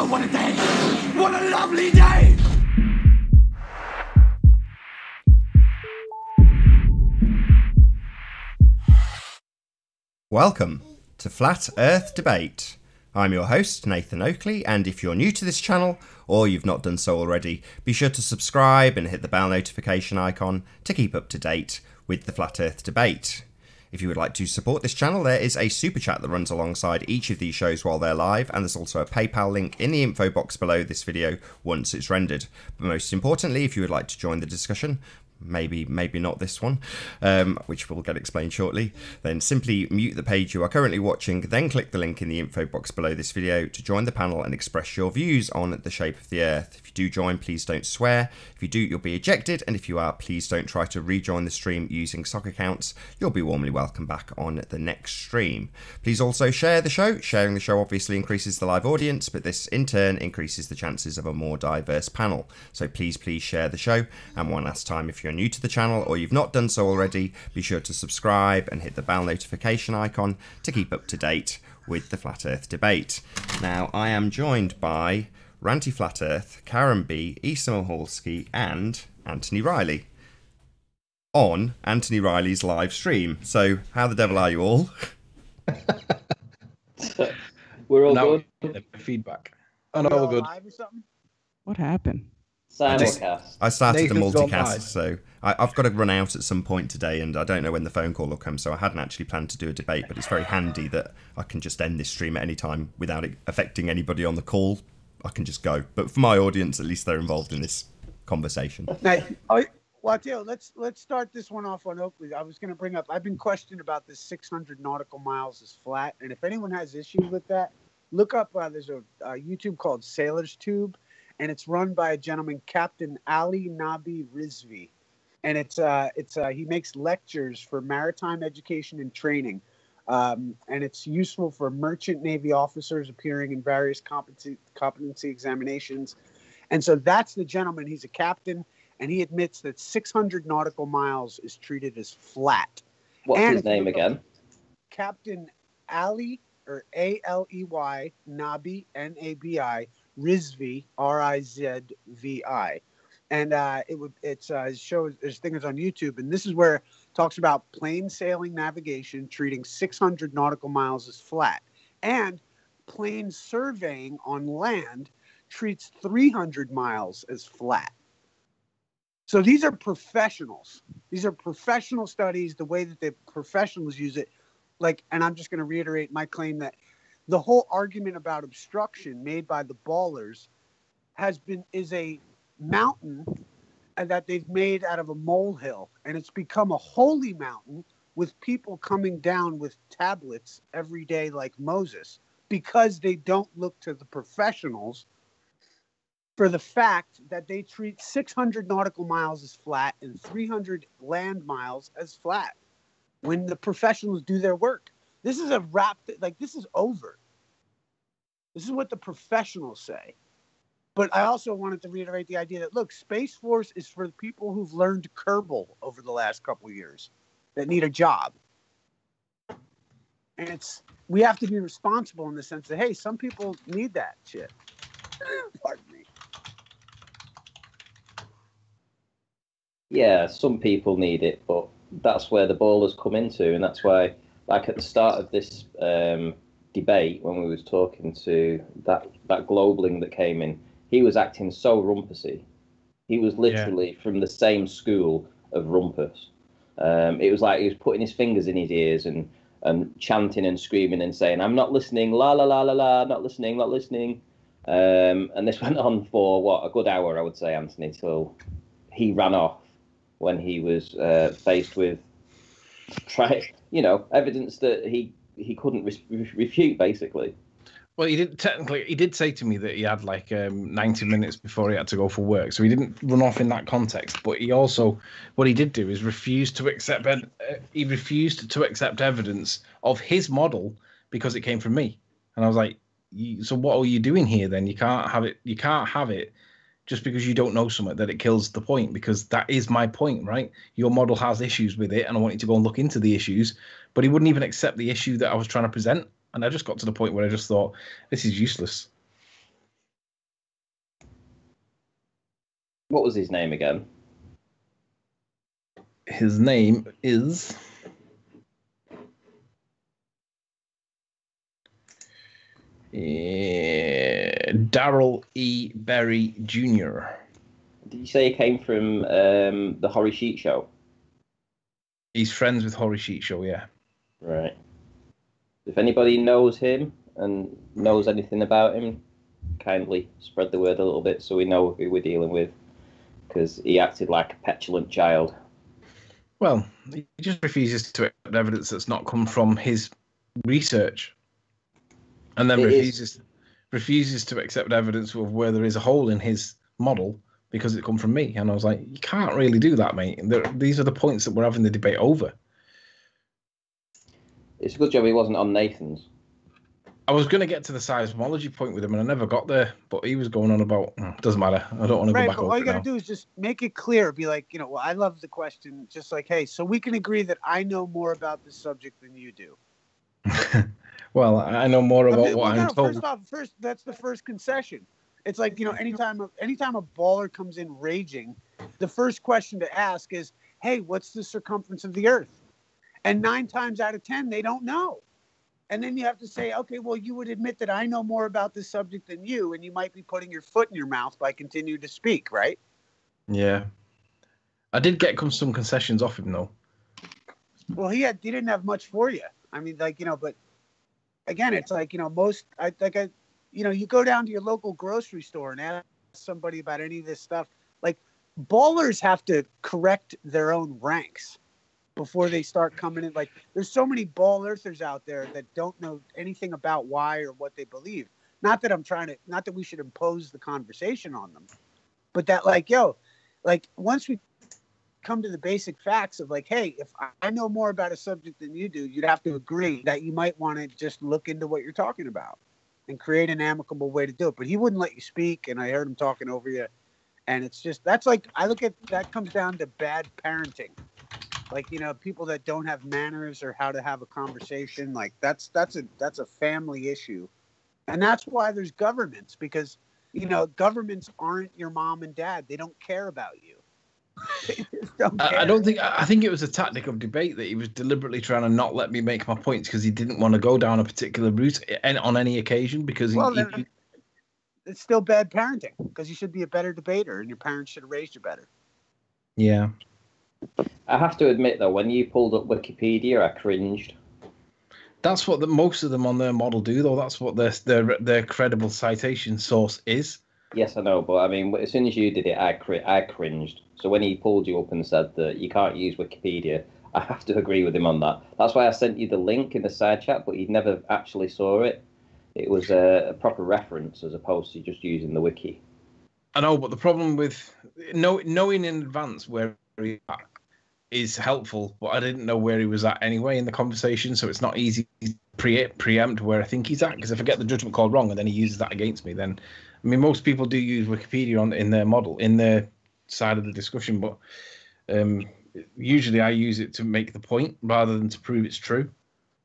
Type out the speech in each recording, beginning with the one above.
Oh, what a day! What a lovely day! Welcome to Flat Earth Debate. I'm your host, Nathan Oakley, and if you're new to this channel, or you've not done so already, be sure to subscribe and hit the bell notification icon to keep up to date with the Flat Earth Debate. If you would like to support this channel, there is a super chat that runs alongside each of these shows while they're live, and there's also a PayPal link in the info box below this video once it's rendered. But most importantly, if you would like to join the discussion, maybe not this one, which will get explained shortly, then simply mute the page you are currently watching, then click the link in the info box below this video to join the panel and express your views on the shape of the Earth. If you do join, please don't swear. If you do, you'll be ejected, and if you are, please don't try to rejoin the stream using sock accounts. You'll be warmly welcome back on the next stream. Please also share the show. Sharing the show obviously increases the live audience, but this in turn increases the chances of a more diverse panel. So please share the show. And one last time, if you're new to the channel or you've not done so already, be sure to subscribe and hit the bell notification icon to keep up to date with the Flat Earth Debate. Now, I am joined by Ranty Flat Earth, Karen B, Isa Mahalski, and Anthony Riley on Anthony Riley's live stream. So, how the devil are you all? We're all now, good. Feedback. Oh no, we're good. Live or something? What happened? Simulcast. I started Nathan's a gone multicast, live. so I've got to run out at some point today, and I don't know when the phone call will come, so I hadn't actually planned to do a debate, but it's very handy that I can just end this stream at any time without it affecting anybody on the call. I can just go. But for my audience, at least they're involved in this conversation. Now, well, Theo, let's start this one off on Oakley. I was going to bring up, I've been questioned about this 600 nautical miles is flat, and if anyone has issues with that, look up, there's a YouTube called Sailor's Tube, and it's run by a gentleman, Captain Ali Nabi Rizvi. And he makes lectures for maritime education and training. And it's useful for merchant Navy officers appearing in various competency examinations. And so that's the gentleman. He's a captain, and he admits that 600 nautical miles is treated as flat. What's And his name again? Captain Ali, or A-L-E-Y, Nabi, N-A-B-I, Rizvi, R-I-Z-V-I. And it shows, this thing is on YouTube, and this is where it talks about plain sailing navigation treating 600 nautical miles as flat. And plain surveying on land treats 300 miles as flat. So these are professionals. These are professional studies, the way that the professionals use it. And I'm just going to reiterate my claim that the whole argument about obstruction made by the ballers is a mountain that they've made out of a molehill, and it's become a holy mountain with people coming down with tablets every day like Moses, because they don't look to the professionals for the fact that they treat 600 nautical miles as flat and 300 land miles as flat when the professionals do their work. This is a wrap, this is over. This is what the professionals say. But I also wanted to reiterate the idea that, look, Space Force is for the people who've learned Kerbal over the last couple of years that need a job. And we have to be responsible in the sense that, hey, some people need that shit. Pardon me. Yeah, some people need it, but that's where the ballers come into, and that's why, like at the start of this debate, when we was talking to that Globling that came in, he was acting so rumpusy. He was literally from the same school of rumpus. It was like he was putting his fingers in his ears and chanting and screaming and saying, "I'm not listening, la la la la la, not listening, not listening." And this went on for a good hour, I would say, Anthony, till he ran off when he was faced with evidence that he couldn't refute, basically. Well, he did say to me that he had 90 minutes before he had to go for work, so he didn't run off in that context. But he also, what he did do is refused to accept evidence of his model because it came from me. And I was like, so what are you doing here then? You can't have it just because you don't know something, that it kills the point, because that is my point, right? Your model has issues with it, and I want you to go and look into the issues. But he wouldn't even accept the issue that I was trying to present. And I just got to the point where I just thought, this is useless. What was his name again? His name is Daryl E. Berry Jr. Did you say he came from the Horry Sheet Show? He's friends with Horry Sheet Show, yeah. Right. If anybody knows him and knows anything about him, kindly spread the word a little bit so we know who we're dealing with, because he acted like a petulant child. Well, he just refuses to accept evidence that's not come from his research, and then refuses to accept evidence of where there is a hole in his model because it come from me. And I was like, you can't really do that, mate. These are the points that we're having the debate over. It's a good job he wasn't on Nathan's. I was going to get to the seismology point with him, and I never got there. But he was going on about, doesn't matter. I don't want to go back over it. All you got to do is just make it clear. Be like, well, I love the question. Just like, hey, so we can agree that I know more about this subject than you do. Well, I know more about what I'm told. First, that's the first concession. It's like, anytime a baller comes in raging, the first question to ask is, hey, what's the circumference of the Earth? And 9 times out of 10, they don't know. And then you have to say, okay, well, you would admit that I know more about this subject than you, and you might be putting your foot in your mouth by continuing to speak, right? Yeah. I did get some concessions off him, though. Well, he didn't have much for you. I mean, but again, it's like, you go down to your local grocery store and ask somebody about any of this stuff. Like, ballers have to correct their own ranks before they start coming in. Like, there's so many ball earthers out there that don't know anything about why or what they believe. Not that we should impose the conversation on them, but that once we come to the basic facts of like, hey, if I know more about a subject than you do, you'd have to agree that you might want to just look into what you're talking about and create an amicable way to do it. But he wouldn't let you speak, and I heard him talking over you. And it's just, that's like, I look at that comes down to bad parenting. Like, people that don't have manners or how to have a conversation, like that's a family issue. And that's why there's governments, because, governments aren't your mom and dad. They don't care about you. I think it was a tactic of debate that he was deliberately trying to not let me make my points because he didn't want to go down a particular route on any occasion, because it's still bad parenting, because you should be a better debater and your parents should have raised you better. Yeah. I have to admit, though, when you pulled up Wikipedia, I cringed. That's what most of them on their model do, though. That's what their credible citation source is. Yes, I know, but I mean, as soon as you did it, I cringed. So when he pulled you up and said that you can't use Wikipedia, I have to agree with him on that. That's why I sent you the link in the side chat, but you never actually saw it. It was a proper reference as opposed to just using the wiki. I know, but the problem with knowing in advance where he's at is helpful, but I didn't know where he was at anyway in the conversation, so it's not easy to preempt where I think he's at, because if I get the judgment call wrong and then he uses that against me, then, I mean, most people do use Wikipedia in their model, in their side of the discussion, but usually I use it to make the point rather than to prove it's true.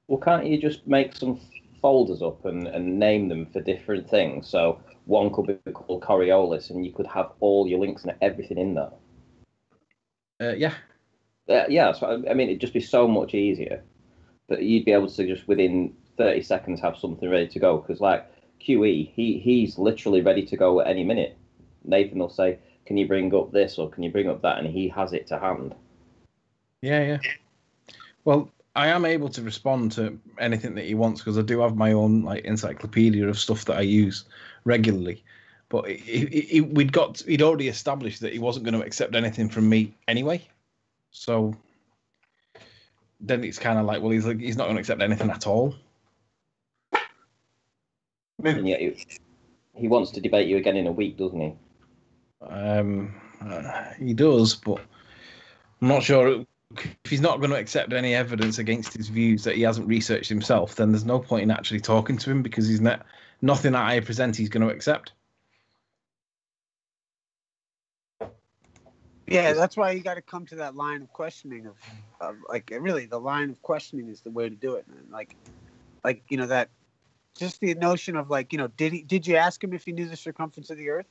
Well, can't you just make some folders up and name them for different things? So one could be called Coriolis, and you could have all your links and everything in there. Yeah. Yeah, so, I mean, it'd just be so much easier. But you'd be able to just within 30 seconds have something ready to go. Because, like, QE, he's literally ready to go at any minute. Nathan will say, can you bring up this or can you bring up that? And he has it to hand. Yeah. Well, I am able to respond to anything that he wants because I do have my own encyclopedia of stuff that I use regularly. But he'd already established that he wasn't going to accept anything from me anyway. So then it's kind of like, well, he's not going to accept anything at all. And yet he wants to debate you again in a week, doesn't he? He does, but I'm not sure. If he's not going to accept any evidence against his views that he hasn't researched himself, then there's no point in actually talking to him, because he's nothing that I present he's going to accept. Yeah, that's why you got to come to that line of questioning of really the line of questioning is the way to do it, man. Like that, just the notion of did you ask him if he knew the circumference of the Earth?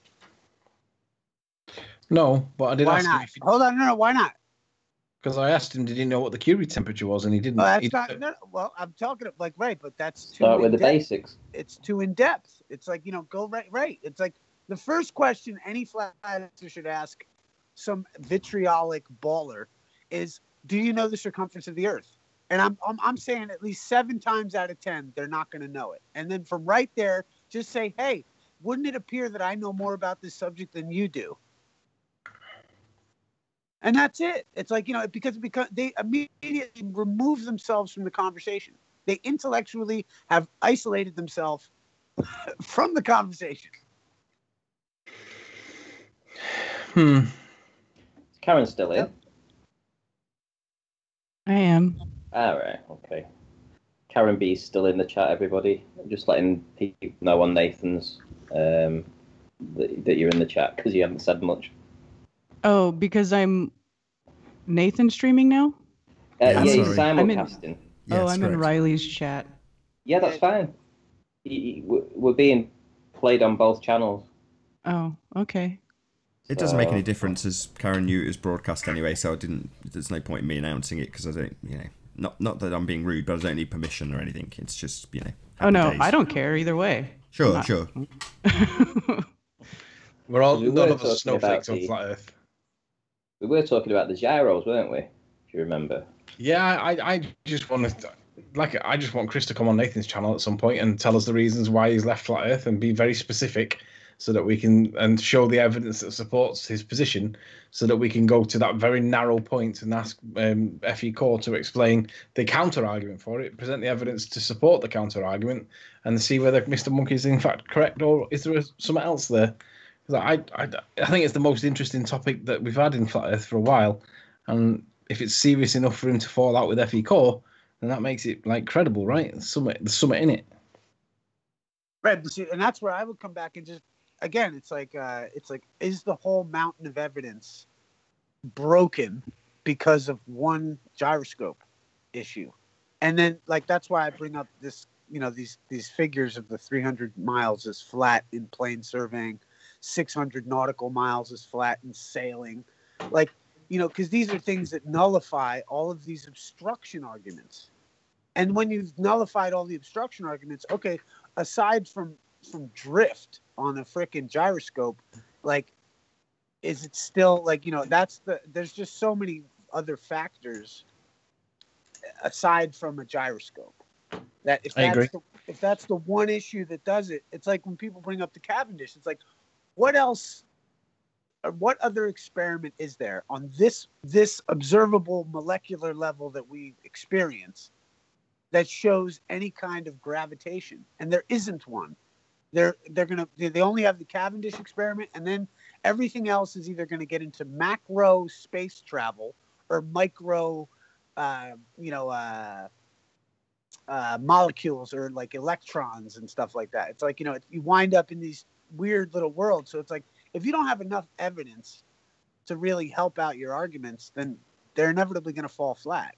No, but I did Why ask not? him if Hold on, no, why not? because I asked him, did he know what the Curie temperature was, and he didn't. Oh, that's He- not. No, well, I'm talking like right, but that's too Start with the in-depth. basics. It's too in depth. It's like go right. It's like the first question any flat earther should ask some vitriolic baller is, "Do you know the circumference of the Earth?" And I'm saying at least 7 times out of 10 they're not going to know it. And then from right there, just say, "Hey, wouldn't it appear that I know more about this subject than you do?" And that's it. It's like, because they immediately remove themselves from the conversation. They intellectually have isolated themselves from the conversation. Is Karen still in? Yep. I am. All right, okay. Karen B's still in the chat, everybody. Just letting people know on Nathan's that you're in the chat because you haven't said much. Oh, because I'm Nathan streaming now? Yeah, Yeah, he's sorry. simulcasting. Oh, I'm in correct. Riley's chat. Yeah, that's fine. We're being played on both channels. Oh, okay. It doesn't make any So- difference as Karen knew it was broadcast anyway, so there's no point in me announcing it because I don't, not that I'm being rude, but I don't need permission or anything. It's just, Oh, happy no, days. I don't care either way. Sure, Not- sure. We're all We none were of us talking about snowflakes on the- flat Earth. We were talking about the gyros, weren't we? If you remember. Yeah, I just want to, I just want Chris to come on Nathan's channel at some point and tell us the reasons why he's left flat Earth and be very specific, so that we can and show the evidence that supports his position, so that we can go to that very narrow point and ask FE Core to explain the counter argument for it, present the evidence to support the counter argument, and see whether Mr. Monkey is in fact correct or is there something else there. I think it's the most interesting topic that we've had in flat Earth for a while, and if it's serious enough for him to fall out with FE Core, then that makes it credible, right? There's something in it. Right, but see, and that's where I would come back and just again, it's like, is the whole mountain of evidence broken because of one gyroscope issue? And then, that's why I bring up this, these figures of the 300 miles is flat in plane surveying, 600 nautical miles is flat in sailing, because these are things that nullify all of these obstruction arguments. And when you've nullified all the obstruction arguments, okay, aside from drift on a frickin' gyroscope, is it still there's just so many other factors aside from a gyroscope that if that's the one issue that does it, it's like when people bring up the Cavendish, it's like, what else or what other experiment is there on this observable molecular level that we experience that shows any kind of gravitation? And there isn't one. They only have the Cavendish experiment, and then everything else is either going to get into macro space travel or micro molecules or electrons and stuff like that. It's like, you wind up in these weird little worlds. So it's like, if you don't have enough evidence to really help out your arguments, then they're inevitably going to fall flat.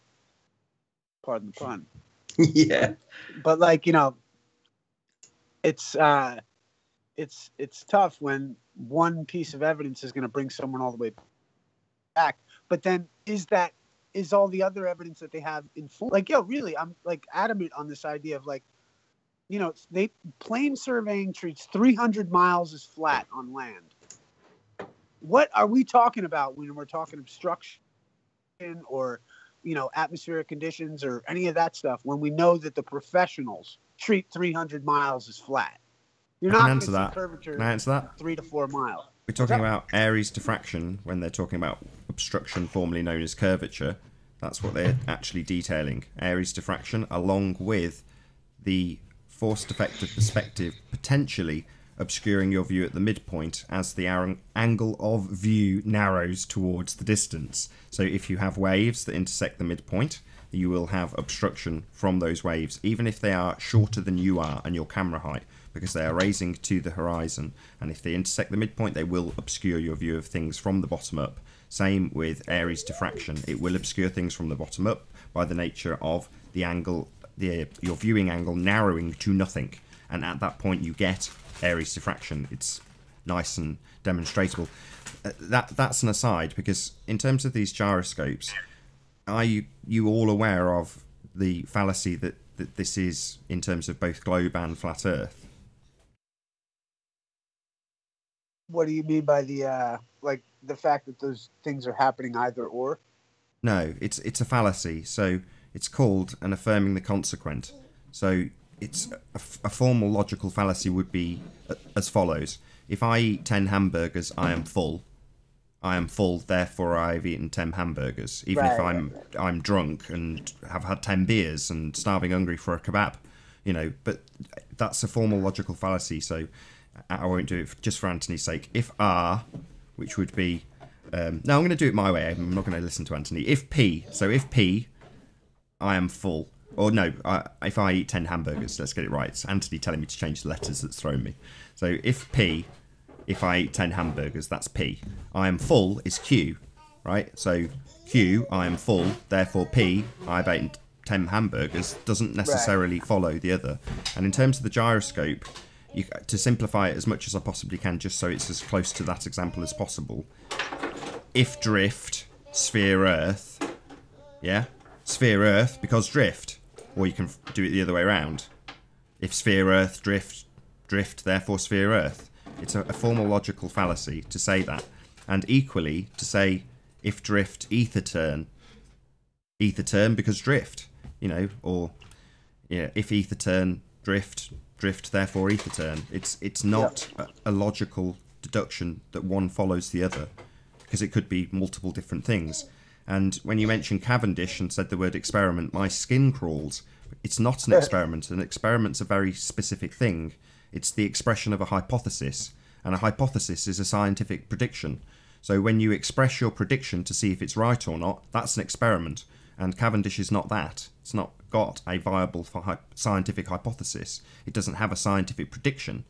Pardon the pun. Yeah. But it's tough when one piece of evidence is going to bring someone all the way back. But then is all the other evidence that they have informed? Really, I'm adamant on this idea of plane surveying treats 300 miles as flat on land. What are we talking about when we're talking obstruction or atmospheric conditions or any of that stuff, when we know that the professionals treat 300 miles as flat? You're not answer that. curvature Can I answer that? 3 to 4 miles. We're talking about Airy's diffraction when they're talking about obstruction, formerly known as curvature. That's what they're actually detailing. Airy's diffraction, along with the forced effective perspective potentially obscuring your view at the midpoint as the angle of view narrows towards the distance. So if you have waves that intersect the midpoint, you will have obstruction from those waves, even if they are shorter than you are and your camera height, because they are raising to the horizon. And if they intersect the midpoint, they will obscure your view of things from the bottom up. Same with Airy's diffraction. It will obscure things from the bottom up by the nature of the angle, your viewing angle narrowing to nothing. And at that point, you get Airy's diffraction. It's nice and demonstrable. That's an aside, because in terms of these gyroscopes, are you all aware of the fallacy that this is in terms of both globe and flat Earth? What do you mean by the like the fact that those things are happening either or? No, it's a fallacy. So it's called an affirming the consequent. So it's a formal logical fallacy would be as follows: if I eat 10 hamburgers, I am full. I am full, therefore I've eaten 10 hamburgers. Even if I'm drunk and have had 10 beers and starving hungry for a kebab, you know. But that's a formal logical fallacy. So I won't do it just for Anthony's sake. If R, which would be no, I'm going to do it my way. I'm not going to listen to Anthony. If P, I am full. Or no, if I eat 10 hamburgers, let's get it right. It's Anthony telling me to change the letters that's thrown me. So if P, if I eat 10 hamburgers, that's P. I am full is Q, right? So Q, I am full, therefore P, I've eaten 10 hamburgers, doesn't necessarily follow the other. And in terms of the gyroscope, to simplify it as much as I possibly can, just so it's as close to that example as possible, if drift, sphere Earth, yeah? Sphere Earth because drift. Or you can do it the other way around. If sphere Earth, drift, therefore sphere Earth. It's a formal logical fallacy to say that. And equally, to say if drift, ether turn because drift, you know, or yeah, if ether turn, drift, therefore ether turn. It's not a logical deduction that one follows the other, because it could be multiple different things. And when you mentioned Cavendish and said the word experiment, my skin crawls. It's not an experiment. An experiment's a very specific thing. It's the expression of a hypothesis, and a hypothesis is a scientific prediction. So when you express your prediction to see if it's right or not, that's an experiment. And Cavendish is not that. It's not got a viable scientific hypothesis. It doesn't have a scientific prediction.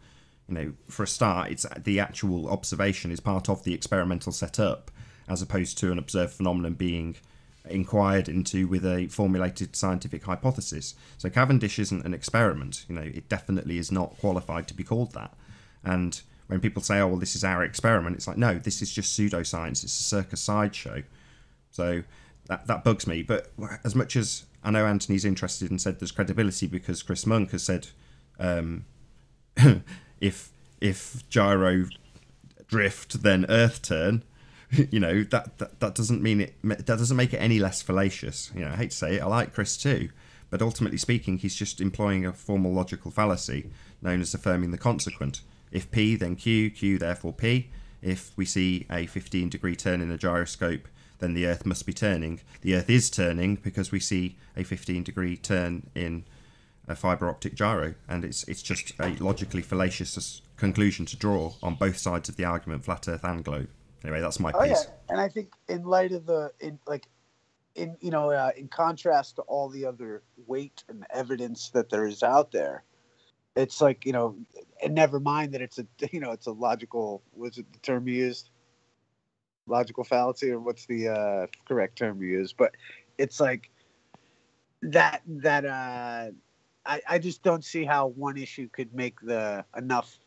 You know, for a start, it's the actual observation is part of the experimental setup, as opposed to an observed phenomenon being inquired into with a formulated scientific hypothesis. So Cavendish isn't an experiment. You know, it definitely is not qualified to be called that. And when people say, oh, well, this is our experiment, it's like, no, this is just pseudoscience. It's a circus sideshow. So that bugs me. But as much as I know Anthony's interested and said there's credibility because Chris Monk has said if gyro drift, then Earth turn, you know, that doesn't mean that doesn't make it any less fallacious. You know, I hate to say it, I like Chris too, but ultimately speaking, he's just employing a formal logical fallacy known as affirming the consequent. If P, then Q, Q therefore P. If we see a 15-degree turn in a gyroscope, then the Earth must be turning. The Earth is turning because we see a 15-degree turn in a fibre optic gyro, and it's just a logically fallacious conclusion to draw on both sides of the argument, flat Earth and globe. Anyway, that's my piece. Yeah, and I think in light of in contrast to all the other weight and evidence that there is out there, it's like, you know, and never mind that it's a logical. What's the term you used? Logical fallacy, or what's the correct term you use? But it's like that. I just don't see how one issue could make enough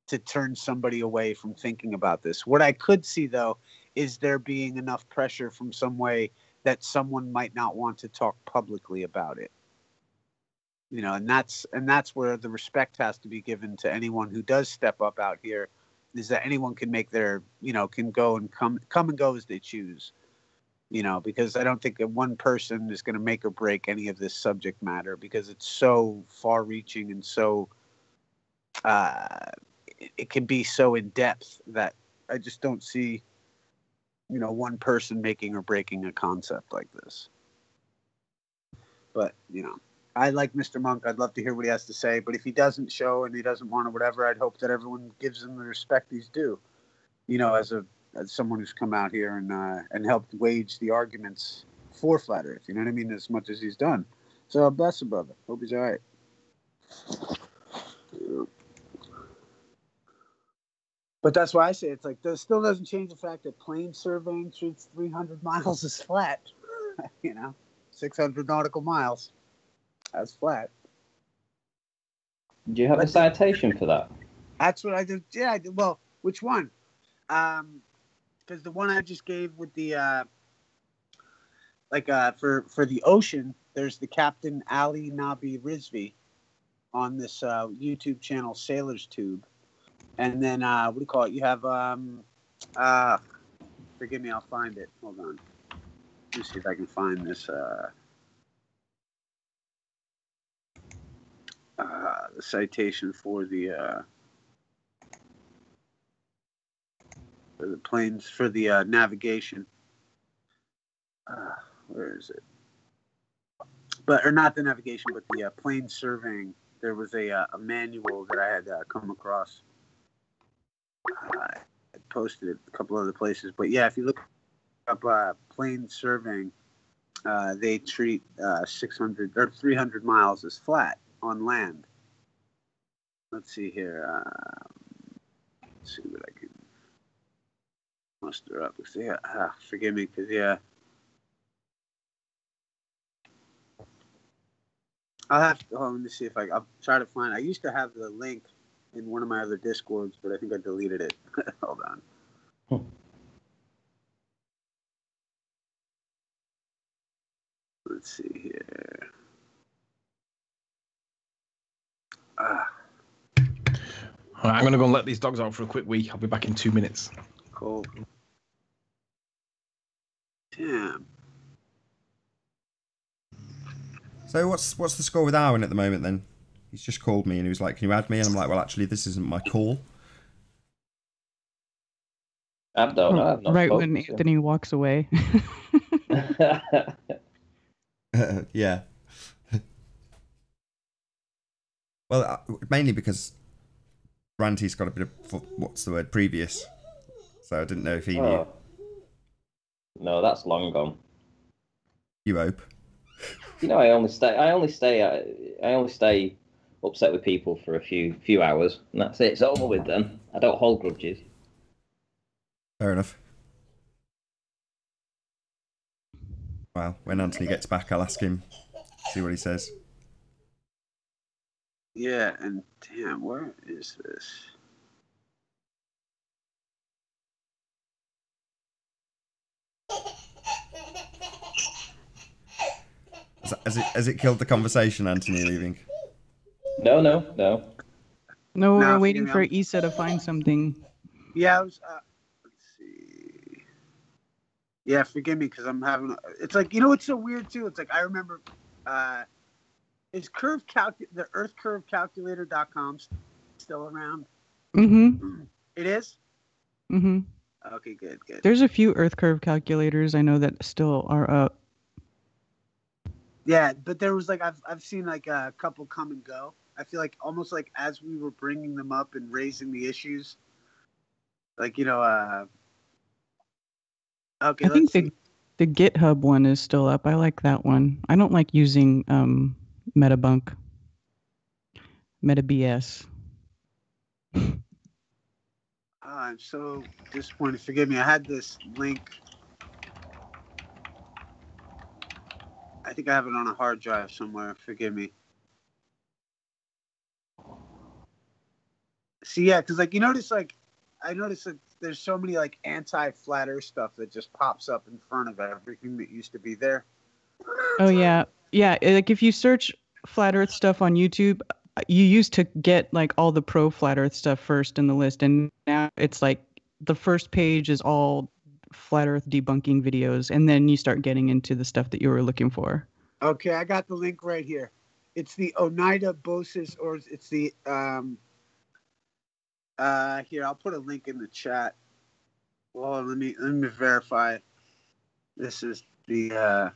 to turn somebody away from thinking about this. What I could see, though, is there being enough pressure from some way that someone might not want to talk publicly about it. You know, and that's where the respect has to be given to anyone who does step up out here, is that anyone can make their, you know, can go and come and go as they choose. You know, because I don't think that one person is going to make or break any of this subject matter, because it's so far-reaching and so it can be so in depth that I just don't see, you know, one person making or breaking a concept like this. But, you know, I like Mr. Monk. I'd love to hear what he has to say. But if he doesn't show and he doesn't want to whatever, I'd hope that everyone gives him the respect he's due. You know, as someone who's come out here and helped wage the arguments for Flat Earth. You know what I mean? As much as he's done. So bless him, brother. Hope he's all right. Yeah. But that's why I say it's like, that still doesn't change the fact that plane surveying treats 300 miles as flat. You know, 600 nautical miles. That's flat. Do you have a citation for that? That's what I did. Yeah, I did. Well, which one? Because the one I just gave with the for the ocean, there's the Captain Ali Nabi Rizvi on this YouTube channel, Sailor's Tube, and then what do you call it? You have forgive me, I'll find it. Hold on. Let me see if I can find this. The citation for the planes for the navigation. Where is it? Or not the navigation, but the plane surveying. There was a manual that I had come across. I posted it a couple other places, but yeah, if you look up plane surveying, they treat 600 or 300 miles as flat on land. Let's see here. Let's see what I can muster up. Yeah, forgive me, because yeah, I'll have to. Let me see if I'll try to find. I used to have the link in one of my other Discords, but I think I deleted it. Hold on. Let's see here. All right, I'm going to go and let these dogs out for a quick wee. I'll be back in 2 minutes. Cool. Damn. So what's the score with Arwen at the moment then? He's just called me and he was like, "Can you add me?" And I'm like, "Well, actually, this isn't my call." I don't know. I've not Right spoken when to him. Anthony walks away. Yeah. Well, mainly because Ranty's got a bit of what's the word, previous. So I didn't know if he knew. Oh. No, that's long gone. You hope. You know, I only stay upset with people for a few hours, and that's it. It's over with then. I don't hold grudges. Fair enough. Well, when Anthony gets back, I'll ask him, see what he says. Yeah, and damn, where is this? Has it killed the conversation, Anthony leaving? No. No, No, we're waiting forgive for me, Issa to find something. Yeah, I was. Let's see. Yeah, forgive me, because I'm having. It's like, you know what's so weird too? It's like I remember. Is the Earth Curve Calculator.com still around? Mm-hmm. It is. Mm-hmm. Okay, good. There's a few Earth curve calculators I know that still are up. Yeah, but there was like I've seen like a couple come and go. I feel like almost like as we were bringing them up and raising the issues, like okay, I think let's see. the GitHub one is still up. I like that one. I don't like using Metabunk, MetaBS. I'm so disappointed. Forgive me. I had this link. I think I have it on a hard drive somewhere. Forgive me. See, yeah, because like you notice, like I noticed that there's so many like anti-flat Earth stuff that just pops up in front of everything that used to be there. Oh yeah, yeah. Like if you search flat Earth stuff on YouTube, you used to get like all the pro flat Earth stuff first in the list, and now it's like the first page is all flat Earth debunking videos, and then you start getting into the stuff that you were looking for. Okay, I got the link right here. It's the Oneida Bosis, or it's the here, I'll put a link in the chat. Well, let me verify. This is the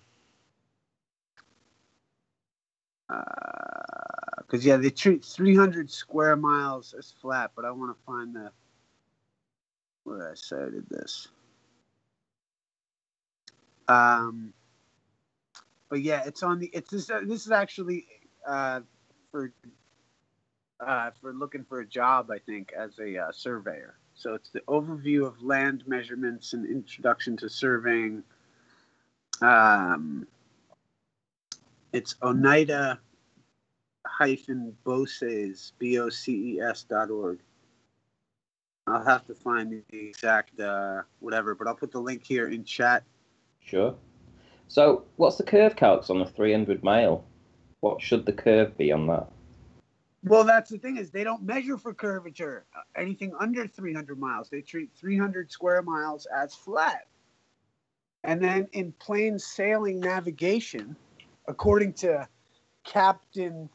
because yeah, they treat 300 square miles as flat, but I want to find where I cited this. But yeah, it's on the. This is actually for looking for a job, I think, as a surveyor. So it's the overview of land measurements and introduction to surveying. It's Oneida-Boses, BOCES.org. I'll have to find the exact whatever, but I'll put the link here in chat. Sure. So, what's the curve calcs on the 300 mile? What should the curve be on that? Well, that's the thing is they don't measure for curvature. Anything under 300 miles, they treat 300 square miles as flat. And then in plain sailing navigation, according to Captain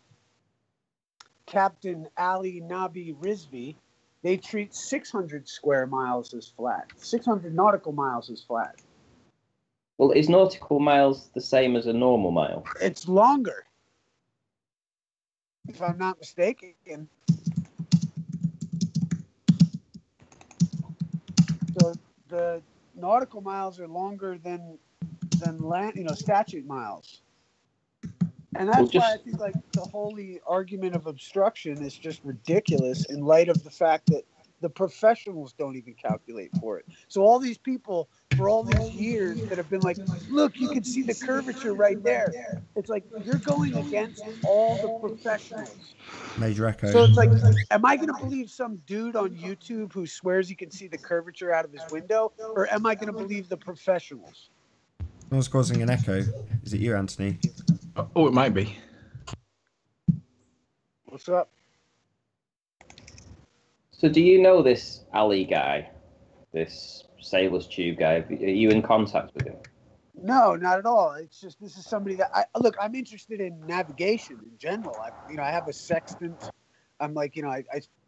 Ali Nabi Rizvi, they treat 600 square miles as flat. 600 nautical miles as flat. Well, is nautical miles the same as a normal mile? It's longer, if I'm not mistaken. So the nautical miles are longer than land, statute miles. And that's why I think like the holy argument of obstruction is just ridiculous in light of the fact that the professionals don't even calculate for it. So all these people for all these years that have been like, look, you can see the curvature right there. It's like you're going against all the professionals. Major echo. So it's like, am I going to believe some dude on YouTube who swears he can see the curvature out of his window? Or am I going to believe the professionals? Someone's causing an echo. Is it you, Anthony? Oh, it might be. What's up? So do you know this Ali guy? This Sailor's Tube guy? Are you in contact with him? No, not at all. It's just this is somebody that I'm interested in navigation in general. I have a sextant. I'm like, I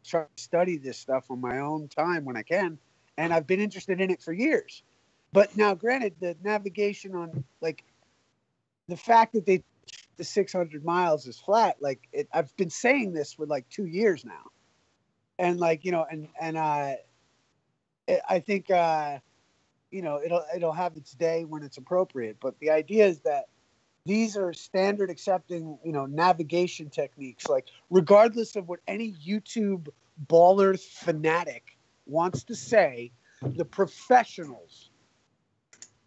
try to study this stuff on my own time when I can, and I've been interested in it for years. But now, granted, the navigation on like the fact that the 600 miles is flat, like I've been saying this for like 2 years now, and like I think it'll have its day when it's appropriate. But the idea is that these are standard accepting, navigation techniques. Like regardless of what any YouTube baller fanatic wants to say, the professionals,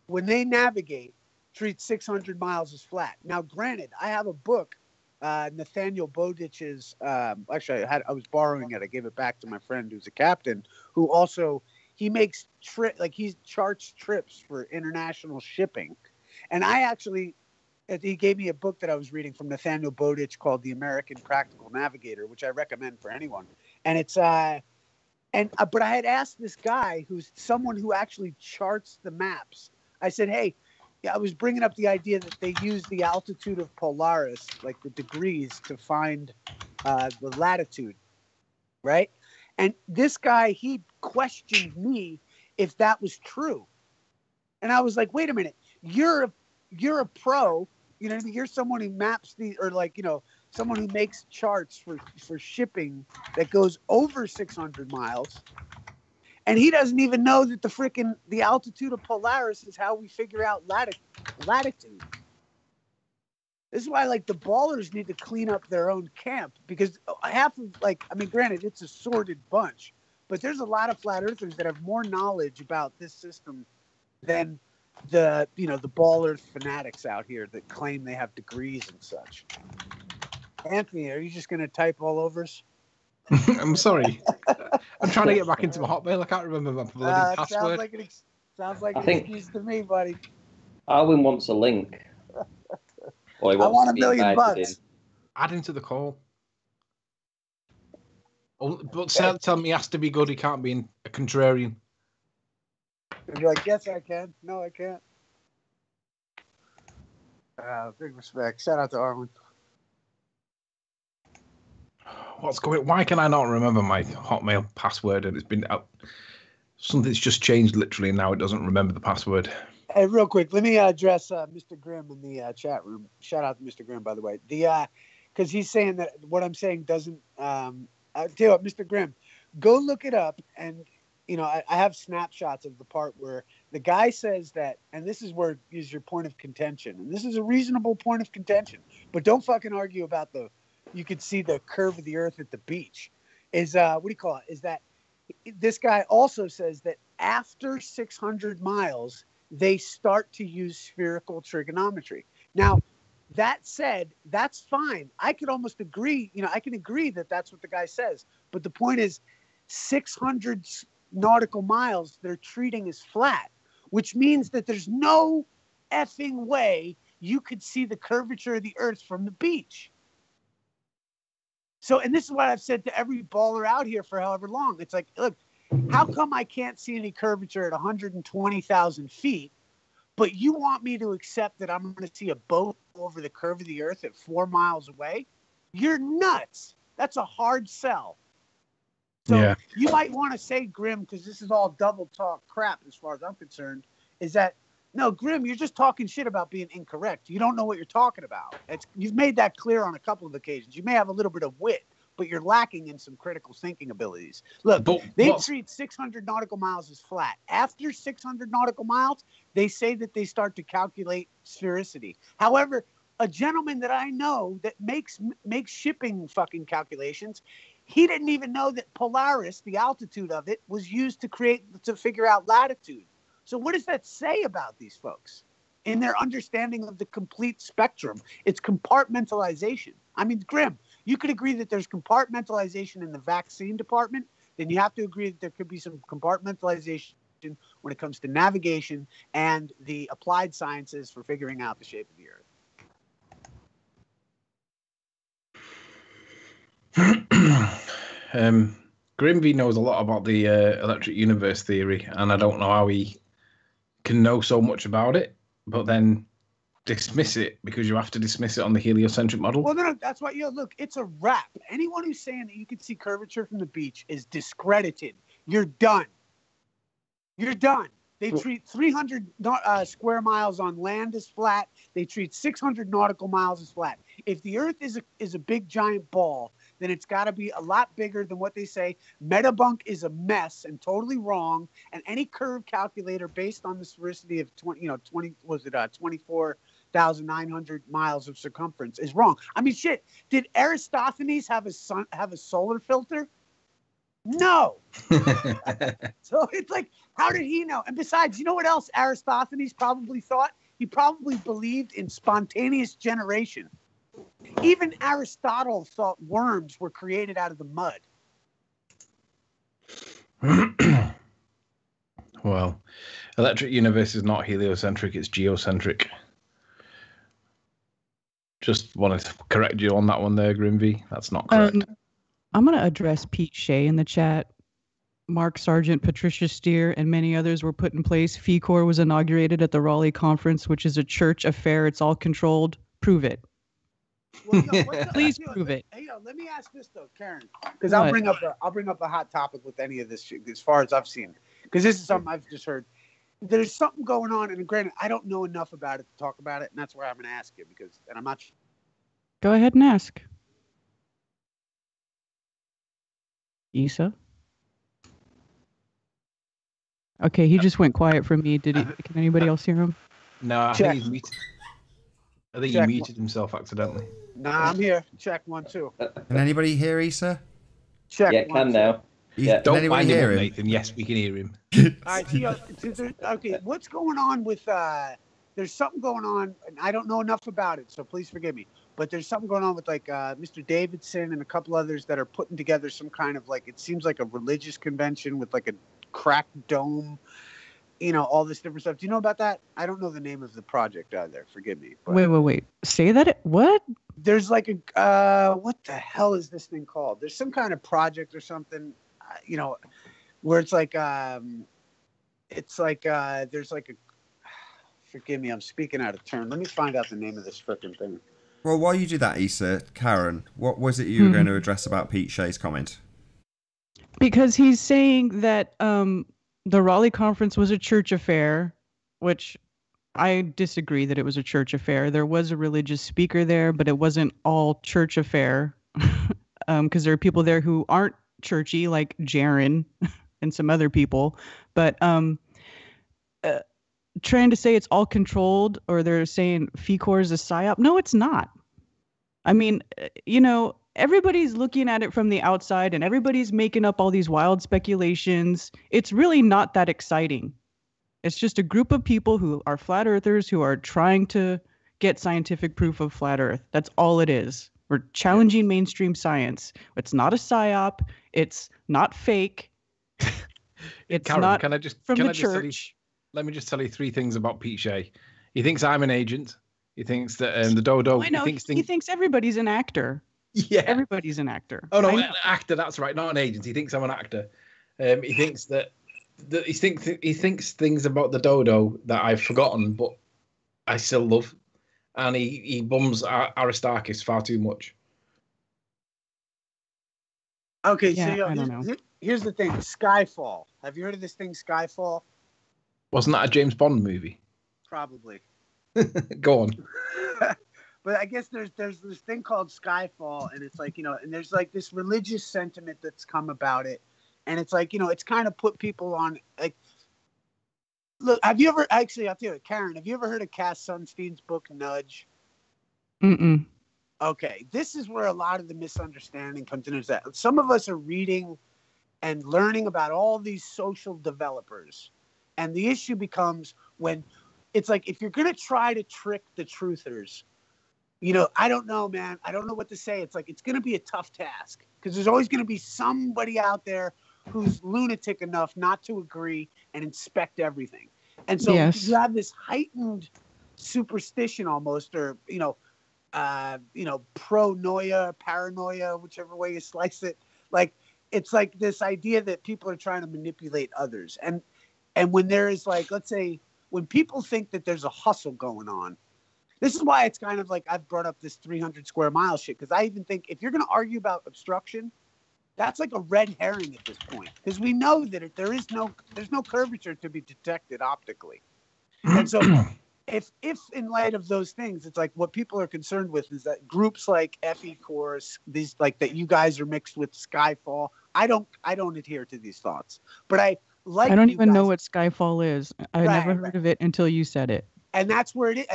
when they navigate, treat 600 miles as flat. Now, granted, I have a book, Nathaniel Bowditch's. Actually, I was borrowing it. I gave it back to my friend who's a captain, who also he makes he charts trips for international shipping. And he gave me a book that I was reading from Nathaniel Bowditch called The American Practical Navigator, which I recommend for anyone. And it's but I had asked this guy who's someone who actually charts the maps. I said, hey, I was bringing up the idea that they use the altitude of Polaris, like the degrees, to find the latitude, right? And this guy, he questioned me if that was true. And I was like, wait a minute, you're a pro, you're someone who maps someone who makes charts for shipping that goes over 600 miles. And he doesn't even know that the altitude of Polaris is how we figure out latitude. This is why, the ballers need to clean up their own camp, because granted, it's a sordid bunch, but there's a lot of flat earthers that have more knowledge about this system than the baller fanatics out here that claim they have degrees and such. Anthony, are you just going to type all over us? I'm sorry. I'm trying to get back into my Hotmail. I can't remember my bloody password. Sounds like an excuse to me, buddy. Alwyn wants a link. Or he wants I want to $1 be million invited bucks. in. Add him to the call. But tell me he has to be good. He can't be a contrarian. You're like, yes, I can. No, I can't. Big respect. Shout out to Arwen. Why can I not remember my Hotmail password? And it's been out. Something's just changed literally, and now it doesn't remember the password. Hey, real quick, let me address Mr. Grimm in the chat room. Shout out to Mr. Grimm, by the way. Because he's saying that what I'm saying doesn't. Tell you what, Mr. Grimm, go look it up, and I have snapshots of the part where the guy says that, and this is where is your point of contention, and this is a reasonable point of contention, but don't fucking argue about you could see the curve of the earth at the beach. Is what do you call it? Is that this guy also says that after 600 miles, they start to use spherical trigonometry. Now, that said, that's fine. I could almost agree. I can agree that that's what the guy says. But the point is, 600 nautical miles they're treating as flat, which means that there's no effing way you could see the curvature of the Earth from the beach. So, and this is what I've said to every baller out here for however long. It's like, look, how come I can't see any curvature at 120,000 feet, but you want me to accept that I'm going to see a boat over the curve of the Earth at 4 miles away? You're nuts. That's a hard sell. So you might want to say, Grim, because this is all double talk crap as far as I'm concerned, is that, no, Grim, you're just talking shit about being incorrect. You don't know what you're talking about. You've made that clear on a couple of occasions. You may have a little bit of wit, but you're lacking in some critical thinking abilities. Look, they treat 600 nautical miles as flat. After 600 nautical miles, they say that they start to calculate sphericity. However, a gentleman that I know that makes shipping fucking calculations, he didn't even know that Polaris, the altitude of it, was used to figure out latitude. So what does that say about these folks in their understanding of the complete spectrum? It's compartmentalization. I mean, Grim, you could agree that there's compartmentalization in the vaccine department. Then you have to agree that there could be some compartmentalization when it comes to navigation and the applied sciences for figuring out the shape of the Earth. Grimby knows a lot about the electric universe theory, and I don't know how he can know so much about it, but then dismiss it because you have to dismiss it on the heliocentric model. Well, no, that's why, look, it's a wrap. Anyone who's saying that you can see curvature from the beach is discredited. You're done. You're done. They treat 300 square miles on land as flat. They treat 600 nautical miles as flat. If the Earth is a big giant ball, then it's got to be a lot bigger than what they say. Metabunk is a mess and totally wrong. And any curve calculator based on the sphericity of 24,900 miles of circumference is wrong. I mean, shit. Did Aristophanes have a solar filter? No. So it's like, how did he know? And besides, you know what else Aristophanes probably thought? He probably believed in spontaneous generation. Even Aristotle thought worms were created out of the mud. Well, electric universe is not heliocentric, it's geocentric. Just wanted to correct you on that one there, Grimby. That's not correct. I'm going to address Pete Shea in the chat. Mark Sargent, Patricia Steer, and many others were put in place. FECOR was inaugurated at the Raleigh Conference, which is a church affair. It's all controlled. Prove it. Well, Please prove it. Hey, let me ask this though, Karen, because I'll bring up a hot topic with any of this shit, as far as I've seen, because this is something I've just heard. There's something going on, and granted, I don't know enough about it to talk about it, and that's where I'm going to ask you and I'm not. Go ahead and ask. Issa? Okay, he just went quiet for me. Can anybody else hear him? No, I think he's muted. I think he muted himself accidentally. Nah, I'm here. Check 1, 2. Can anybody hear Issa? Check. Yeah, can now. Yeah. Don't mind him, Nathan. Yes, we can hear him. All right, okay, what's going on with there's something going on, and I don't know enough about it, so please forgive me. But there's something going on with Mr. Davidson and a couple others that are putting together some kind of it seems like a religious convention with a cracked dome, all this different stuff. Do you know about that? I don't know the name of the project either. Forgive me. But Wait. Say that. What? There's what the hell is this thing called? There's some kind of project or something, where it's there's forgive me, I'm speaking out of turn. Let me find out the name of this frickin' thing. Well, while you do that, Issa, Karen, what was it you were going to address about Pete Shea's comment? Because he's saying that the Raleigh Conference was a church affair, which I disagree that it was a church affair. There was a religious speaker there, but it wasn't all church affair, because there are people there who aren't churchy, like Jaron and some other people. But trying to say it's all controlled, or they're saying FECOR is a psyop. No, it's not. I mean, everybody's looking at it from the outside and everybody's making up all these wild speculations. It's really not that exciting. It's just a group of people who are flat earthers who are trying to get scientific proof of flat earth. That's all it is. We're challenging mainstream science. It's not a psyop. It's not fake. It's Karen, not can I just from can the I just tell you, church. let me just tell you 3 things about Pete Shea. He thinks I'm an agent. He thinks that the dodo. I know He thinks he thinks everybody's an actor. yeah. Everybody's an actor. Oh no, I an know. actor. That's right, not an agent. He thinks I'm an actor. He thinks that he thinks things about the dodo that I've forgotten, but I still love, and he bums Aristarchus far too much. Okay, Yeah, so I don't know. here's the thing: Skyfall. Have you heard of this thing, Skyfall? Wasn't that a James Bond movie? Probably. Go on. But I guess there's this thing called Skyfall, and it's like, and there's like this religious sentiment that's come about it, and it's like, it's kind of put people on like. Look, have you ever actually? I'll tell you, Karen. Have you ever heard of Cass Sunstein's book Nudge? Mm-mm. Okay, this is where a lot of the misunderstanding comes in. Is that some of us are reading and learning about all these social developers, and the issue becomes when it's like if you're going to try to trick the truthers. I don't know, man. I don't know what to say. It's like it's going to be a tough task because there's always going to be somebody out there who's lunatic enough not to agree and inspect everything. And so Yes. you have this heightened superstition almost, or, paranoia, whichever way you slice it. Like, it's like this idea that people are trying to manipulate others. And when there is like, let's say, when people think that there's a hustle going on, this is why it's kind of like I've brought up this 300 square mile shit. Because I even think if you're going to argue about obstruction, that's like a red herring at this point. Because we know that there's no curvature to be detected optically. And so if in light of those things, it's like what people are concerned with is that groups like FE Chorus, these like that you guys are mixed with Skyfall. I don't adhere to these thoughts. But I don't even know what Skyfall is. I never heard of it until you said it. And that's where it is.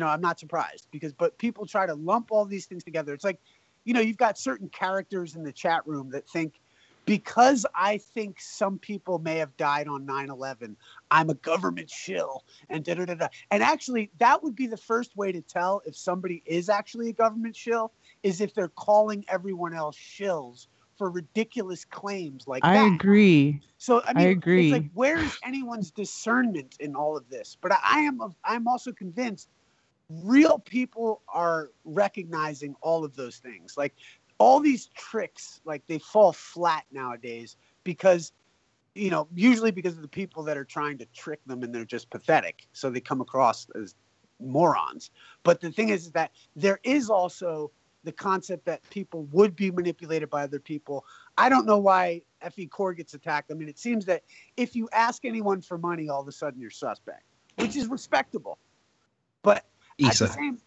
I'm not surprised but people try to lump all these things together. It's like, you've got certain characters in the chat room that think because I think some people may have died on 9/11, I'm a government shill and da-da-da-da. And actually, that would be the first way to tell if somebody is actually a government shill is if they're calling everyone else shills for ridiculous claims like that. I agree. So I agree. It's like, where is anyone's discernment in all of this? But I'm also convinced real people are recognizing all of those things. Like all these tricks, like they fall flat nowadays because, usually because of the people that are trying to trick them and they're just pathetic. So they come across as morons. But the thing is that there is also the concept that people would be manipulated by other people. I don't know why FE Core gets attacked. I mean, it seems that if you ask anyone for money, all of a sudden you're suspect, which is respectable. But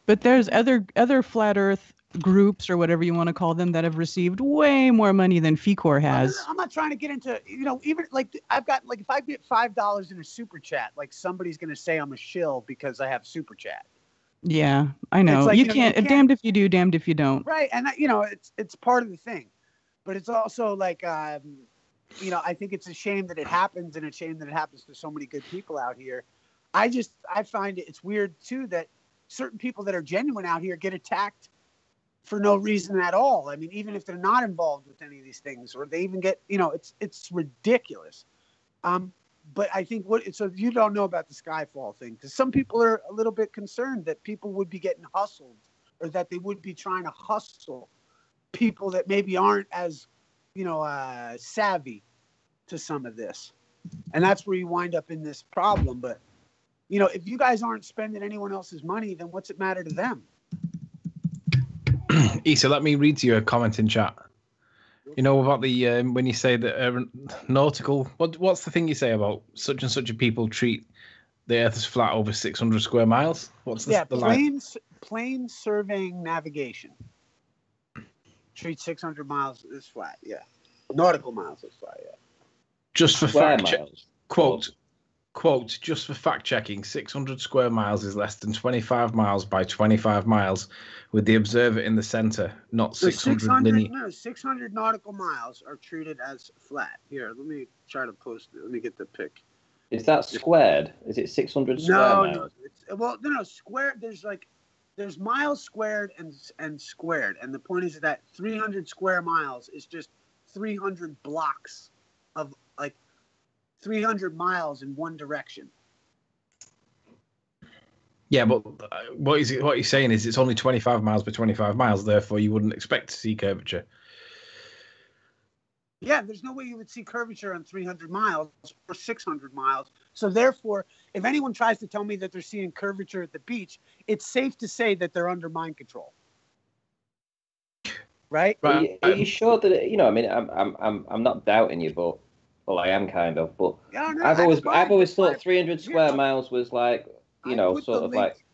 But there's other flat Earth groups or whatever you want to call them that have received way more money than FECOR has. I'm not trying to get into, even like I've got like if I get $5 in a super chat, like somebody's going to say I'm a shill because I have super chat. Yeah, I know. Like, you can't. Damned if you do, damned if you don't. Right, and it's part of the thing, but it's also like I think it's a shame that it happens, and a shame that it happens to so many good people out here. I find it's weird too that certain people that are genuine out here get attacked for no reason at all. I mean, even if they're not involved with any of these things, or they even get, it's ridiculous. But I think so you don't know about the Skyfall thing, because some people are a little bit concerned that people would be getting hustled, or that they would be trying to hustle people that maybe aren't as, savvy to some of this. And that's where you wind up in this problem. But, if you guys aren't spending anyone else's money, then what's it matter to them? Issa, let me read to you a comment in chat. About the when you say that nautical, what's the thing you say about such and such a people treat the Earth as flat over 600 square miles? What's the plane surveying navigation treat 600 miles as flat. Yeah, nautical miles as flat. Yeah, just for square fact miles. Quote, just for fact checking, 600 square miles is less than 25 miles by 25 miles, with the observer in the center, not 600 linear. No, 600 nautical miles are treated as flat. Here, let me try to post it. Let me get the pic. Is that squared? Is it 600 square miles? No. Squared. There's miles squared and squared, and the point is that 300 square miles is just 300 blocks of like 300 miles in one direction. Yeah, but what he's saying is it's only 25 miles by 25 miles, therefore you wouldn't expect to see curvature. Yeah, there's no way you would see curvature on 300 miles or 600 miles. So therefore, if anyone tries to tell me that they're seeing curvature at the beach, it's safe to say that they're under mind control. Right? Are you sure that I mean, I'm not doubting you, but I am kind of. But Yeah, no, I've always thought 300 yeah, square miles was like sort of like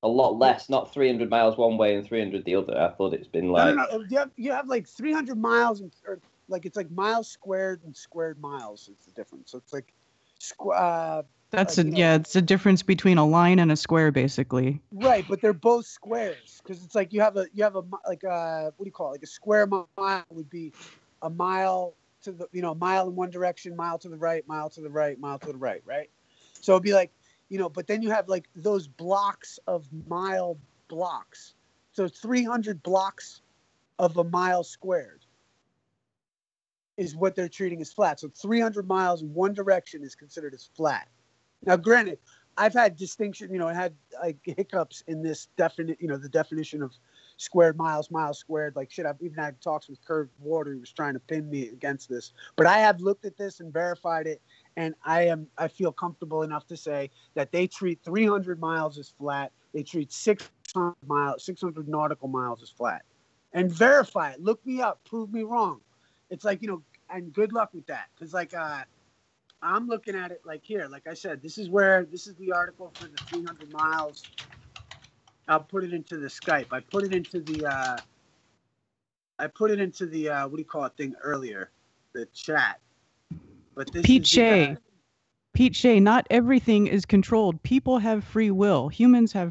a lot less, not 300 miles one way and 300 the other. I thought it's been like no. You have like 300 miles or like it's like miles squared and squared miles. It's the difference. So it's like That's it's a difference between a line and a square, basically. Right, but they're both squares because it's like you have a like what do you call it? Like a square mile would be a mile to the mile in one direction, mile to the right, mile to the right, mile to the right, right? So it'd be like but then you have like those blocks of mile blocks. So 300 blocks of a mile squared is what they're treating as flat. So 300 miles in one direction is considered as flat. Now, granted, I've had distinction, I had like hiccups in this the definition of squared miles, miles squared. Like shit, I've even had talks with Curved Water who was trying to pin me against this. But I have looked at this and verified it, and I feel comfortable enough to say that they treat 300 miles as flat. They treat 600 nautical miles as flat. And verify it. Look me up. Prove me wrong. It's like, and good luck with that. Because like I'm looking at it like here, like I said, this is the article for the 300 miles. I'll put it into the Skype. I put it into the what do you call it thing earlier, the chat. But this Pete is Shea. Pete Shea, not everything is controlled. People have free will.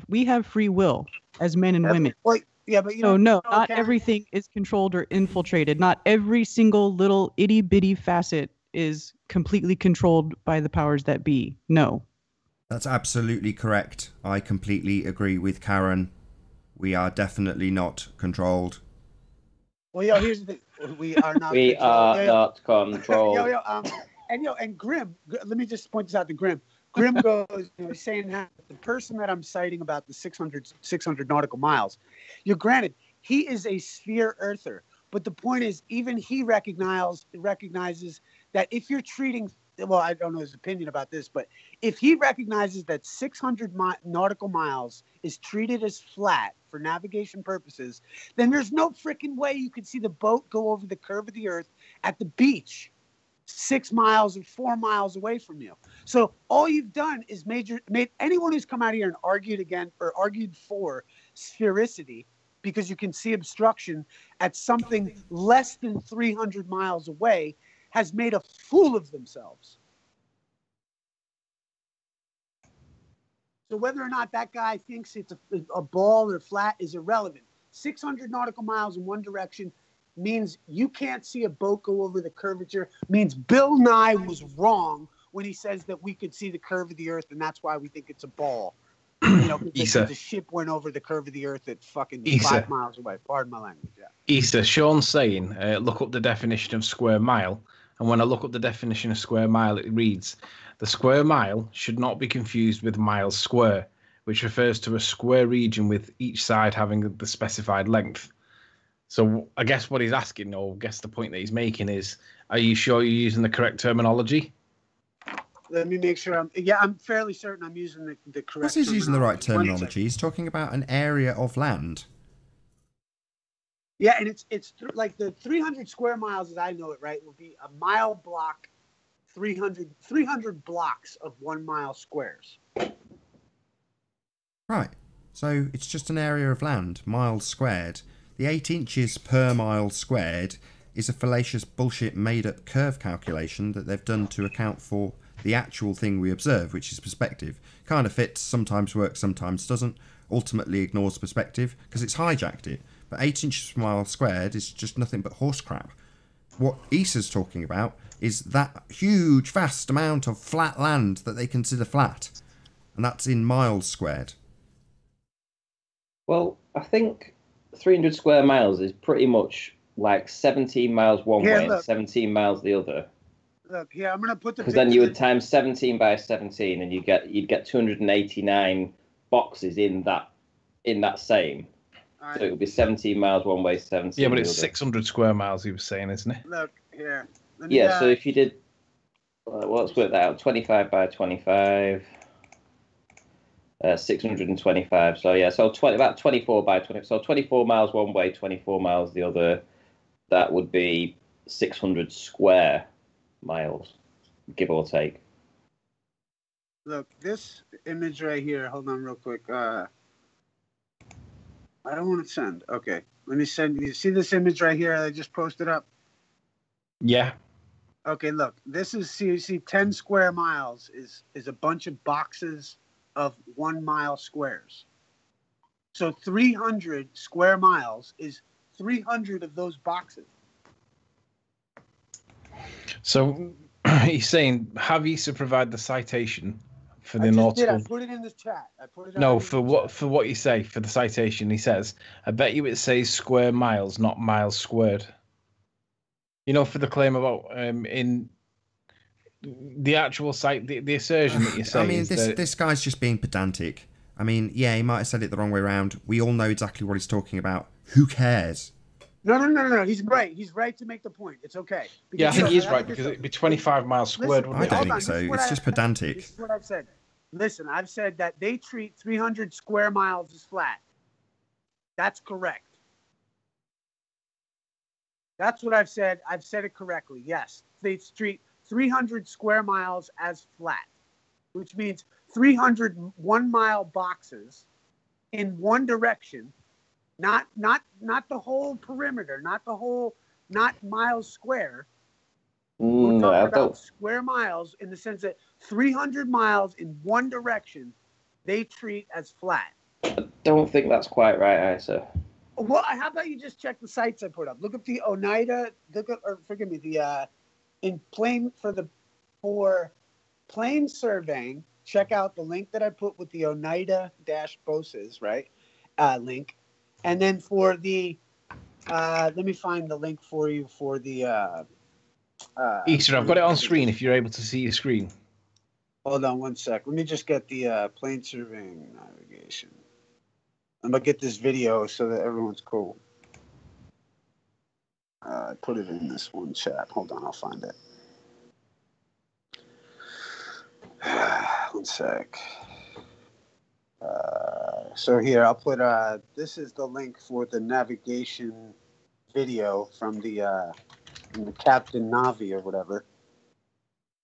We have free will as men and women. Well, yeah, but no, not everything is controlled or infiltrated. Not every single little itty bitty facet is completely controlled by the powers that be. No. That's absolutely correct. I completely agree with Karen. We are definitely not controlled. Well, here's the thing. We are not. We are not controlled. And Grim. Let me just point this out to Grim. Grim goes, saying that the person that I'm citing about the 600 nautical miles. You're granted, he is a sphere earther, but the point is, even he recognizes that if you're treating. Well, I don't know his opinion about this, but if he recognizes that 600 nautical miles is treated as flat for navigation purposes, then there's no freaking way you could see the boat go over the curve of the earth at the beach 6 miles or 4 miles away from you. So all you've done is made anyone who's come out here and argued for sphericity because you can see obstruction at something less than 300 miles away has made a fool of themselves. So whether or not that guy thinks it's a ball or flat is irrelevant. 600 nautical miles in one direction means you can't see a boat go over the curvature, means Bill Nye was wrong when he says that we could see the curve of the earth and that's why we think it's a ball. The ship went over the curve of the earth at fucking 5 miles away. Pardon my language. Yeah. Issa, Sean's saying, look up the definition of square mile. And when I look up the definition of square mile, it reads, the square mile should not be confused with miles square, which refers to a square region with each side having the specified length. So I guess what he's asking, or I guess the point that he's making is, are you sure you're using the correct terminology? Let me make sure I'm fairly certain I'm using the correct terminology. He's using the right terminology. He's talking about an area of land. Yeah, and it's like the 300 square miles, as I know it, right, will be a mile block, 300 blocks of 1 mile squares. Right. So it's just an area of land, miles squared. The 8 inches per mile squared is a fallacious bullshit made-up curve calculation that they've done to account for the actual thing we observe, which is perspective. Kind of fits, sometimes works, sometimes doesn't. Ultimately ignores perspective because it's hijacked it. But 8 inches per mile squared is just nothing but horse crap. What Issa's talking about is that huge, vast amount of flat land that they consider flat. And that's in miles squared. Well, I think 300 square miles is pretty much like 17 miles one way and 17 miles the other. Look, here, I'm gonna put the. Because then you would times 17 by 17, and you'd get 289 boxes in that same. All So it right, would be 17 miles one way, 17. Yeah, but the it's other. 600 square miles. He was saying, isn't it? look here. Let me, Yeah. So if you did, well, let's work that out. 25 by 25. 625. So yeah, so about 24 by 20. So 24 miles one way, 24 miles the other. That would be 600 square miles, give or take. Look, this image right here. Hold on, real quick. I don't want to send. Okay, let me send you. See this image right here? I just posted up. Yeah. Okay, look. This is you see 10 square miles is a bunch of boxes of 1 mile squares. So 300 square miles is 300 of those boxes. So he's saying, have Issa provide the citation for the I just nautical. did. I put it in the chat. I put it. No, on for the what chat. for what you say for the citation, he says, I bet you it says square miles, not miles squared. You know, for the claim about in the actual site, the assertion that you're saying. I mean, is this guy's just being pedantic. I mean, yeah, he might have said it the wrong way around. We all know exactly what he's talking about. Who cares? No. He's right. He's right to make the point. It's okay. Yeah, I think look, he's I right think because it's- it'd be 25 miles squared, Listen, I wouldn't don't it? think on, so. this is what It's just pedantic. This is what I've said. Listen, I've said that they treat 300 square miles as flat. That's correct. That's what I've said. I've said it correctly. Yes, they treat 300 square miles as flat, which means 300 1-mile boxes in one direction, not the whole perimeter, not miles square. We're No, talking I about don't. square miles in the sense that 300 miles in one direction, they treat as flat. Don't think that's quite right, Isa. Well, how about you just check the sites I put up? Look at the Oneida. Forgive me. For plane surveying. Check out the link that I put with the Oneida-BOSES, right? Link, and then for the let me find the link for you for the. Easter, I've got it on screen if you're able to see your screen. Hold on one sec. Let me just get the plane surveying navigation. I'm gonna get this video so that everyone's cool. I put it in this one chat. Hold on, I'll find it. One sec. So here, I'll put. This is the link for the navigation video from the Captain Navi or whatever.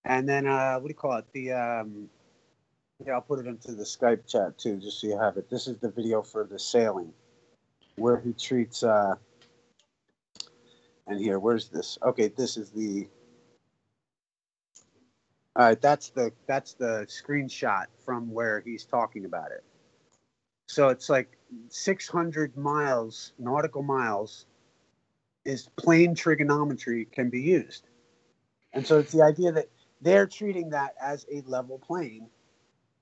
And then what do you call it? Yeah, I'll put it into the Skype chat too, just so you have it. This is the video for the sailing, where he treats. And here, where's this? Okay, this is the. All right, that's the screenshot from where he's talking about it. So it's like 600 miles, nautical miles, is plane trigonometry can be used. And so it's the idea that they're treating that as a level plane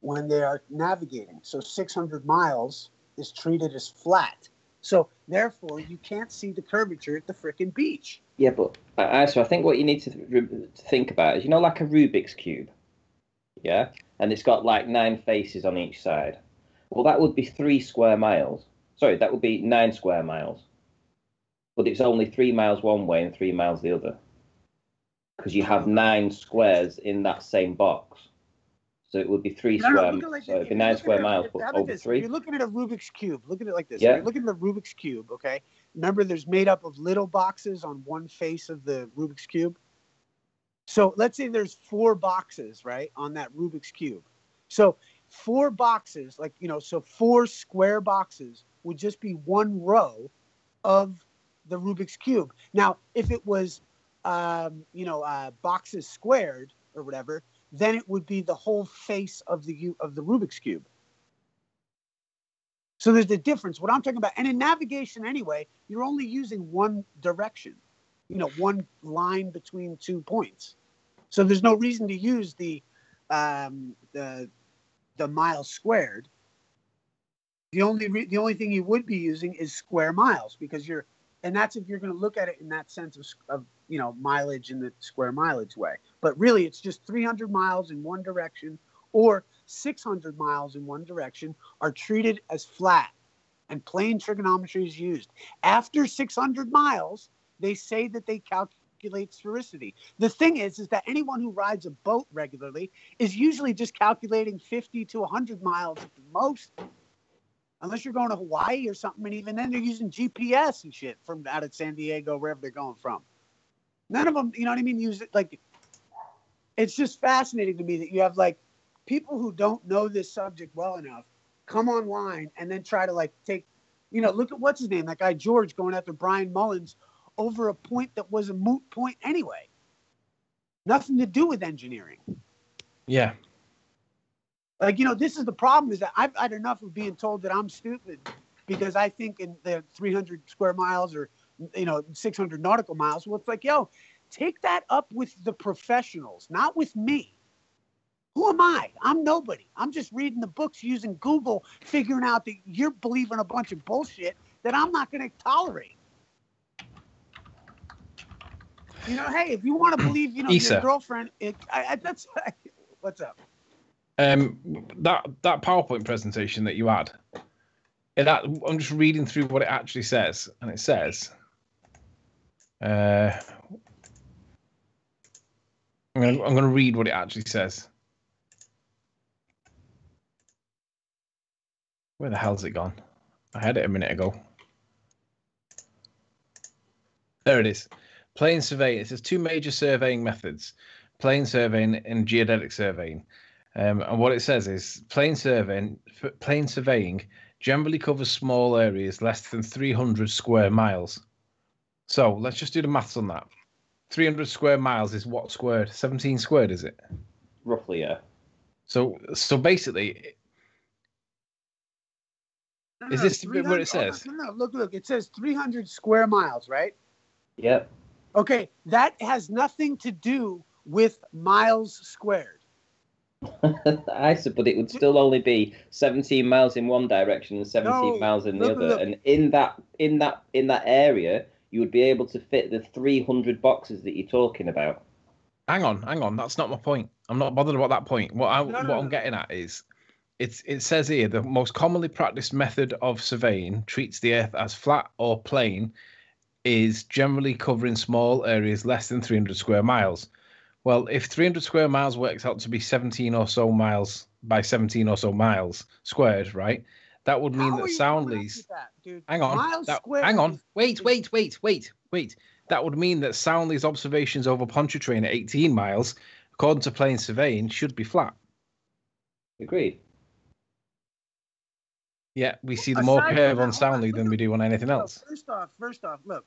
when they are navigating. So 600 miles is treated as flat. So therefore, you can't see the curvature at the frickin' beach. Yeah, but so I think what you need to think about is, like a Rubik's Cube, yeah? And it's got like 9 faces on each side. Well, that would be 3 square miles. Sorry, that would be 9 square miles. But it's only 3 miles one way and 3 miles the other. Because you have 9 squares in that same box. So it would be 3 square miles. Like so it'd be 9 square miles, but over 3. If you're looking at a Rubik's Cube, look at it like this. Yeah. If you're looking at a Rubik's Cube, okay? Remember, there's made up of little boxes on one face of the Rubik's Cube. So let's say there's 4 boxes, right, on that Rubik's Cube. So 4 boxes, so 4 square boxes would just be 1 row of the Rubik's Cube. Now, if it was, boxes squared or whatever, then it would be the whole face of the Rubik's Cube. So there's the difference. What I'm talking about, and in navigation anyway, you're only using one direction, one line between 2 points. So there's no reason to use the miles squared. The only thing you would be using is square miles, because and that's if you're going to look at it in that sense of mileage in the square mileage way. But really, it's just 300 miles in one direction or 600 miles in one direction are treated as flat, and plane trigonometry is used. After 600 miles, they say that they calculate sphericity. The thing is that anyone who rides a boat regularly is usually just calculating 50 to 100 miles at the most, unless you're going to Hawaii or something, and even then they're using GPS and shit from out of San Diego, wherever they're going from. None of them, you know what I mean, use it. Like, it's just fascinating to me that you have, like, people who don't know this subject well enough come online and then try to, like, take, look at what's his name, that guy George going after Brian Mullins over a point that was a moot point anyway. Nothing to do with engineering. Yeah. Like, this is the problem, is that I've had enough of being told that I'm stupid because I think in the 300 square miles or, 600 nautical miles. Well, it's like, take that up with the professionals, not with me. Who am I? I'm nobody. I'm just reading the books, using Google, figuring out that you're believing a bunch of bullshit that I'm not going to tolerate. Hey, if you want to believe, your girlfriend, that's what's up. That PowerPoint presentation that you had, I'm just reading through what it actually says, and it says, I'm going to read what it actually says. Where the hell's it gone? I had it a minute ago. There it is. Plane surveying. It says 2 major surveying methods: plane surveying and geodetic surveying. And what it says is plane surveying generally covers small areas less than 300 square miles. So let's just do the maths on that. 300 square miles is what squared? 17 squared, is it? Roughly, yeah. So basically, is this what it says? No, look. It says 300 square miles, right? Yep. Okay, that has nothing to do with miles squared. I said, but it would still only be 17 miles in one direction and 17 miles in the other. Look. And in that area, you would be able to fit the 300 boxes that you're talking about. Hang on. That's not my point. I'm not bothered about that point. What I'm getting at is, it says here the most commonly practiced method of surveying treats the Earth as flat or plane, is generally covering small areas less than 300 square miles. Well, if 300 square miles works out to be 17 or so miles by 17 or so miles squared, right? That would mean that Soundly's... Hang on. Wait. That would mean that Soundly's observations over Pontchartrain at 18 miles, according to plane surveying, should be flat. Agreed. Yeah, we see the more curve on Soundly than we do on anything else. First off, look.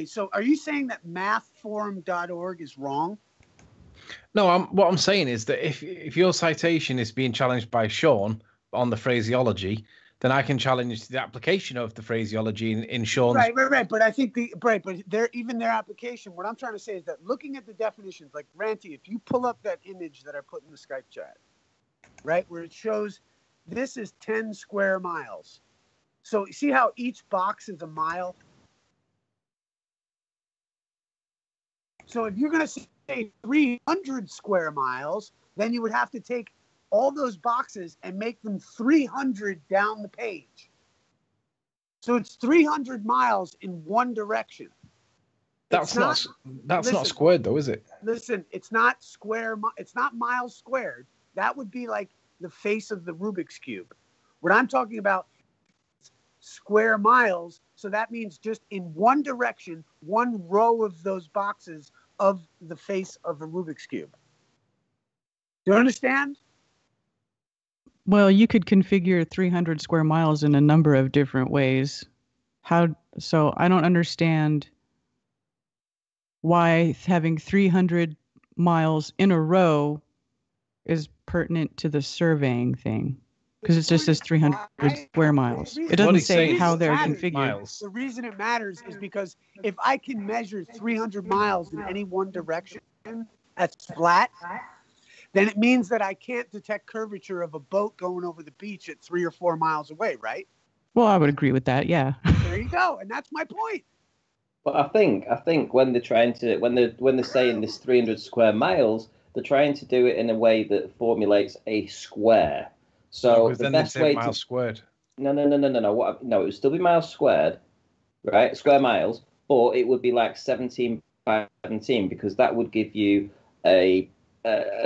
So are you saying that mathforum.org is wrong? No, what I'm saying is that if your citation is being challenged by Sean on the phraseology, then I can challenge the application of the phraseology in Sean's. Right. But I think their application. What I'm trying to say is that looking at the definitions, like Ranty, if you pull up that image that I put in the Skype chat, right, where it shows this is 10 square miles. So see how each box is a mile. So if you're going to say 300 square miles, then you would have to take all those boxes and make them 300 down the page. So it's 300 miles in one direction. That's not squared though, is it? Listen, it's not square. It's not miles squared. That would be like the face of the Rubik's Cube. What I'm talking about is square miles. So that means just in one direction, one row of those boxes of the face of a Rubik's Cube. Do you understand? Well, you could configure 300 square miles in a number of different ways. So I don't understand why having 300 miles in a row is pertinent to the surveying thing. Because it just says 300 square miles. It doesn't say how they're configured. The reason it matters is because if I can measure 300 miles in any one direction that's flat, then it means that I can't detect curvature of a boat going over the beach at 3 or 4 miles away, right? Well, I would agree with that, yeah. There you go. And that's my point. But I think when they're trying to when they're saying this 300 square miles, they're trying to do it in a way that formulates a square. So because the then they'd best say way miles to squared. no. No, it would still be miles squared, right? Square miles, but it would be like 17 by 17 because that would give you a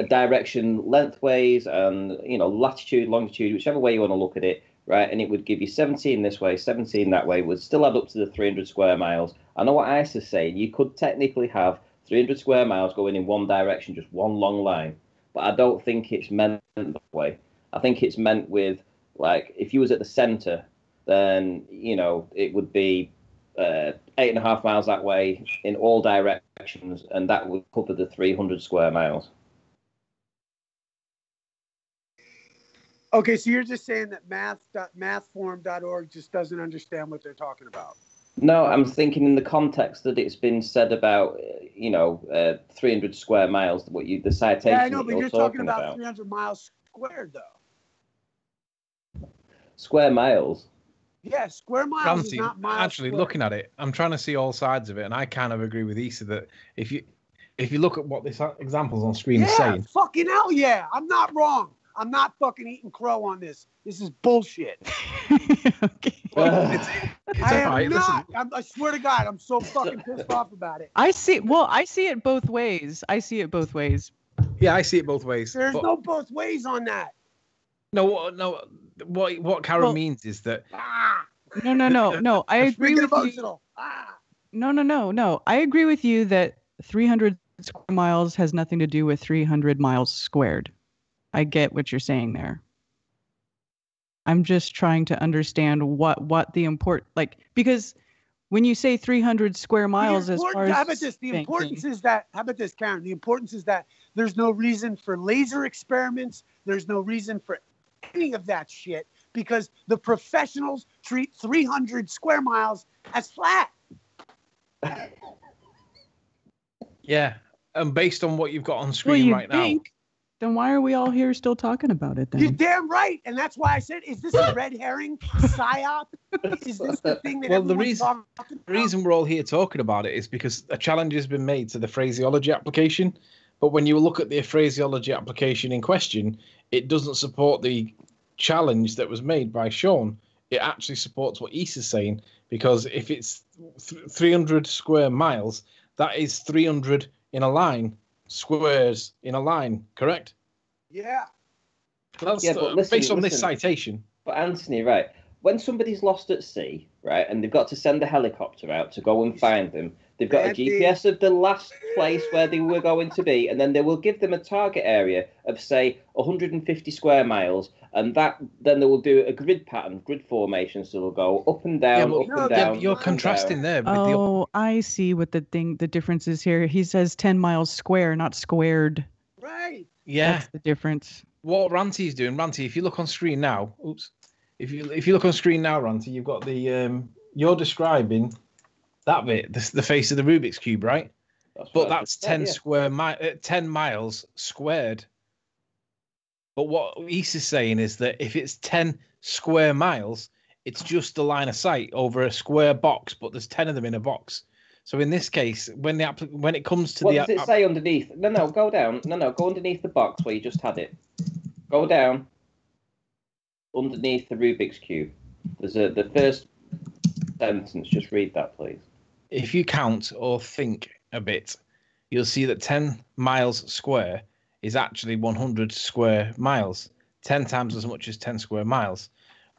direction lengthways and latitude, longitude, whichever way you want to look at it, right? And it would give you 17 this way, 17 that way. Would still add up to the 300 square miles. I know what ICE is saying. You could technically have 300 square miles going in one direction, just one long line. But I don't think it's meant that way. I think it's meant with, like, if you was at the centre, then, it would be 8.5 miles that way in all directions, and that would cover the 300 square miles. Okay, so you're just saying that mathforum.org just doesn't understand what they're talking about. No, I'm thinking in the context that it's been said about, 300 square miles. The citation. Yeah, I know, that but you're talking about 300 miles squared, though. Square miles. Yeah, square miles Ranty, is not miles. actually, squared. looking at it, I'm trying to see all sides of it, and I kind of agree with Issa that if you look at what this examples on screen is saying, fucking hell yeah, I'm not wrong. I'm not fucking eating crow on this. This is bullshit. Okay. well, it's I all right. am Listen, not. I swear to God, I'm so fucking pissed off about it. I see it both ways. yeah, I see it both ways. There's but- no both ways on that. No. What Karen means is that No. I agree Freaking with you. emotional. No. I agree with you that 300 square miles has nothing to do with 300 miles squared. I get what you're saying there. I'm just trying to understand what the because when you say 300 square miles as far as how about this? The importance is that, how about this, Karen? The importance is that there's no reason for laser experiments. There's no reason for any of that shit because the professionals treat 300 square miles as flat. yeah, and based on what you've got on screen right now. Then why are we all here still talking about it then? You're damn right. And that's why I said, is this a red herring psyop? Is this the thing that Well, the reason we're all here talking about it is because a challenge has been made to the phraseology application. But when you look at the phraseology application in question, it doesn't support the challenge that was made by Sean. It actually supports what Issa's saying, because if it's 300 square miles, that is 300 in a line. Squares in a line, correct? Yeah. That's but listen, based on this citation. But Anthony, right, when somebody's lost at sea, right, and they've got to send a helicopter out to go and find them, they've got a GPS of the last place where they were going to be, and then they will give them a target area of, say, 150 square miles, and then they will do a grid pattern, grid formation, so they'll go up and down, up and down. You're contrasting there. With I see what the difference is here. He says 10 miles square, not squared. Right. Yeah. That's the difference. What Ranty's doing, Ranty, if you look on screen now, if you look on screen now, Ranty, you've got the you're describing that bit, the face of the Rubik's cube, right? That's 10 10 miles squared. But what Issa is saying is that if it's 10 square miles, it's just a line of sight over a square box, but there's 10 of them in a box. So in this case, when it comes to what does it say underneath? No, go down. No, go underneath the box where you just had it. Go down underneath the Rubik's cube. There's the first sentence. Just read that, please. If you count or think a bit, you'll see that 10 miles square is actually 100 square miles, 10 times as much as 10 square miles.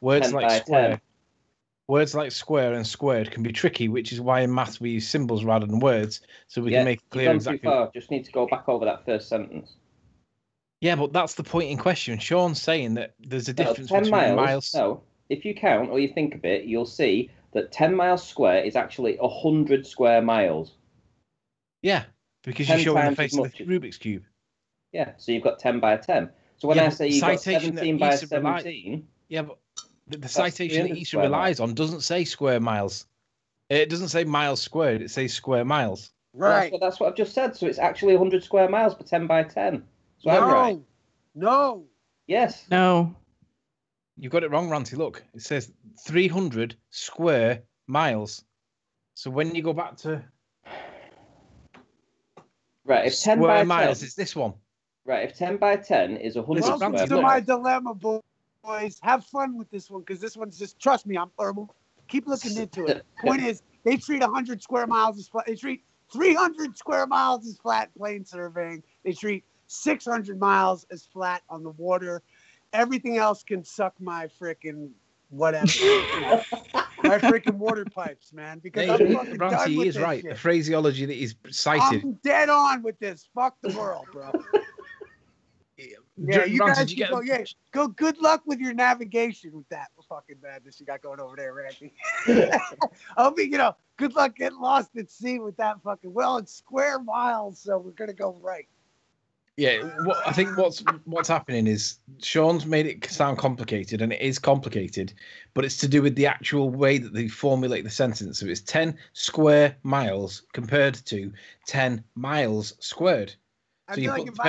Words like square and squared can be tricky, which is why in maths we use symbols rather than words, so we can make it clear exactly. Too far. Just need to go back over that first sentence. Yeah, but that's the point in question. Sean's saying that there's a difference 10 between miles. No, if you count or you think of it, you'll see that 10 miles square is actually 100 square miles. Yeah, because you're showing the face of the Rubik's cube. Yeah, so you've got 10 by 10. So when I say you've got 17 by 17... Yeah, but the citation that Issa relies on doesn't say square miles. It doesn't say miles squared. It says square miles. Right. That's what I've just said. So it's actually 100 square miles for 10 by 10. So I'm right. No. Yes. No. You've got it wrong, Ranty. Look, it says 300 square miles. So when you go back to Right, if 10 square by miles 10, is this one. right, if 10 by 10 is 100 Listen, square Ramsey, Welcome to my miles. dilemma, boys. Have fun with this one because this one's just trust me. Keep looking into it. Point is, they treat 100 square miles as flat. They treat 300 square miles as flat plane surveying. They treat 600 miles as flat on the water. Everything else can suck my freaking whatever. My freaking water pipes, man. Because I'm fucking done Ramsey with is this right. shit. The phraseology that he's cited. I'm dead on with this. Fuck the world, bro. Yeah, you Ramsey, guys did you can go. Yeah, go. Good luck with your navigation with that fucking madness you got going over there, Randy. I'll be, good luck getting lost at sea with that fucking. Well, it's square miles, so we're gonna go right. Yeah, I think what's happening is Sean's made it sound complicated, and it is complicated, but it's to do with the actual way that they formulate the sentence. So it's 10 square miles compared to 10 miles squared. I So feel like if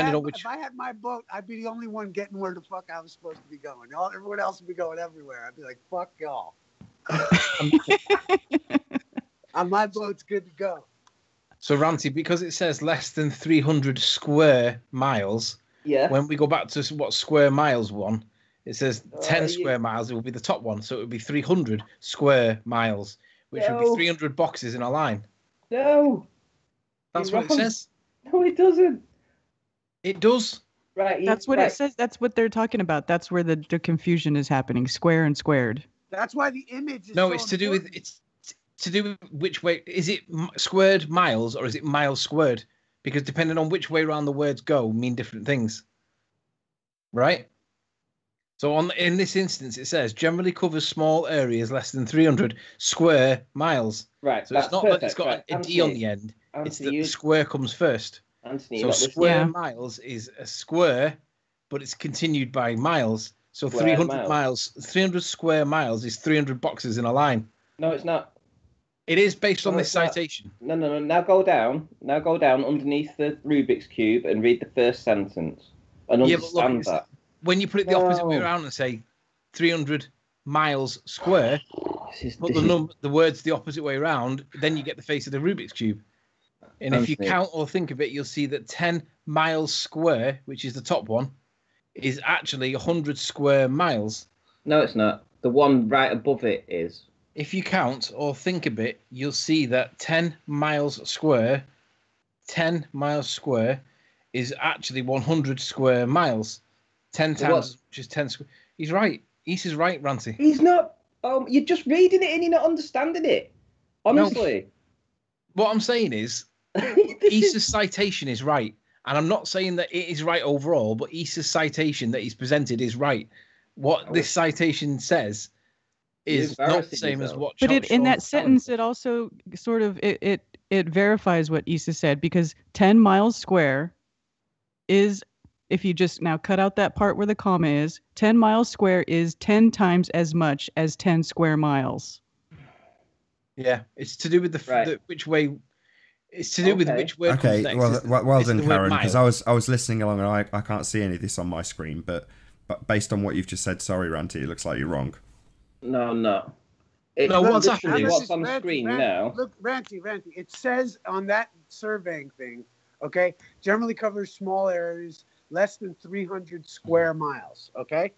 I had my boat, I'd be the only one getting where the fuck I was supposed to be going. Everyone else would be going everywhere. I'd be like, fuck y'all. On my boat's good to go. So, Ranty, because it says less than 300 square miles, Yeah. when we go back to what square miles one, it says 10 yeah. square miles, it will be the top one. So it would be 300 square miles, which would be 300 boxes in a line. No. That's You're what it wrong. says. No, it doesn't. It does. Right. That's what it says. That's what they're talking about. That's where the confusion is happening. Square and squared. That's why the image is No, so it's to do with important. it's to do with which way is it squared miles or is it miles squared? Because depending on which way around the words go, mean different things. Right? So in this instance, it says generally covers small areas less than 300 square miles. Right. So it's not perfect. that it's got right. a D on the end. It's that the you, square comes first. Anthony, So you're not listening. square Yeah. miles is a square, but it's continued by miles. So Square 300 miles, 300 square miles is 300 boxes in a line. No, it's not. It is based on No, this it's not. citation. No. Now go down. Now go down underneath the Rubik's Cube and read the first sentence and Yeah, but look, understand that. When you put it the opposite way No. around and say 300 miles square, This put is- the words the opposite way around, then you get the face of the Rubik's Cube. And if you Anthony. count or think of it, you'll see that 10 miles square, which is the top one, is actually 100 square miles. No, it's not. The one right above it is. If you count or think a bit, you'll see that 10 miles square is actually 100 square miles. 10 What? times as much as 10 square. He's right. Is right, Ranty. He's not. You're just reading it and you're not understanding it. Honestly. What I'm saying is, Issa's citation is right. And I'm not saying that it is right overall, but Issa's citation that he's presented is right. What this citation says is You're not the embarrassing same as yourself. what But in Sean's that saying. sentence, it also sort of it verifies what Issa said, because 10 miles square is, if you just now cut out that part where the comma is, 10 miles square is 10 times as much as 10 square miles. Yeah, it's to do with Right. which way. It's to do with Okay. which word Okay, comes next. well, It's the- well it's done, the word Karen, because mile. I was listening along and I can't see any of this on my screen, but based on what you've just said, sorry, Ranty, it looks like you're wrong. No, I'm not. No, what's literally happening? What's on the screen now? Look, Ranty. It says on that surveying thing, okay, generally covers small areas less than 300 square miles, okay?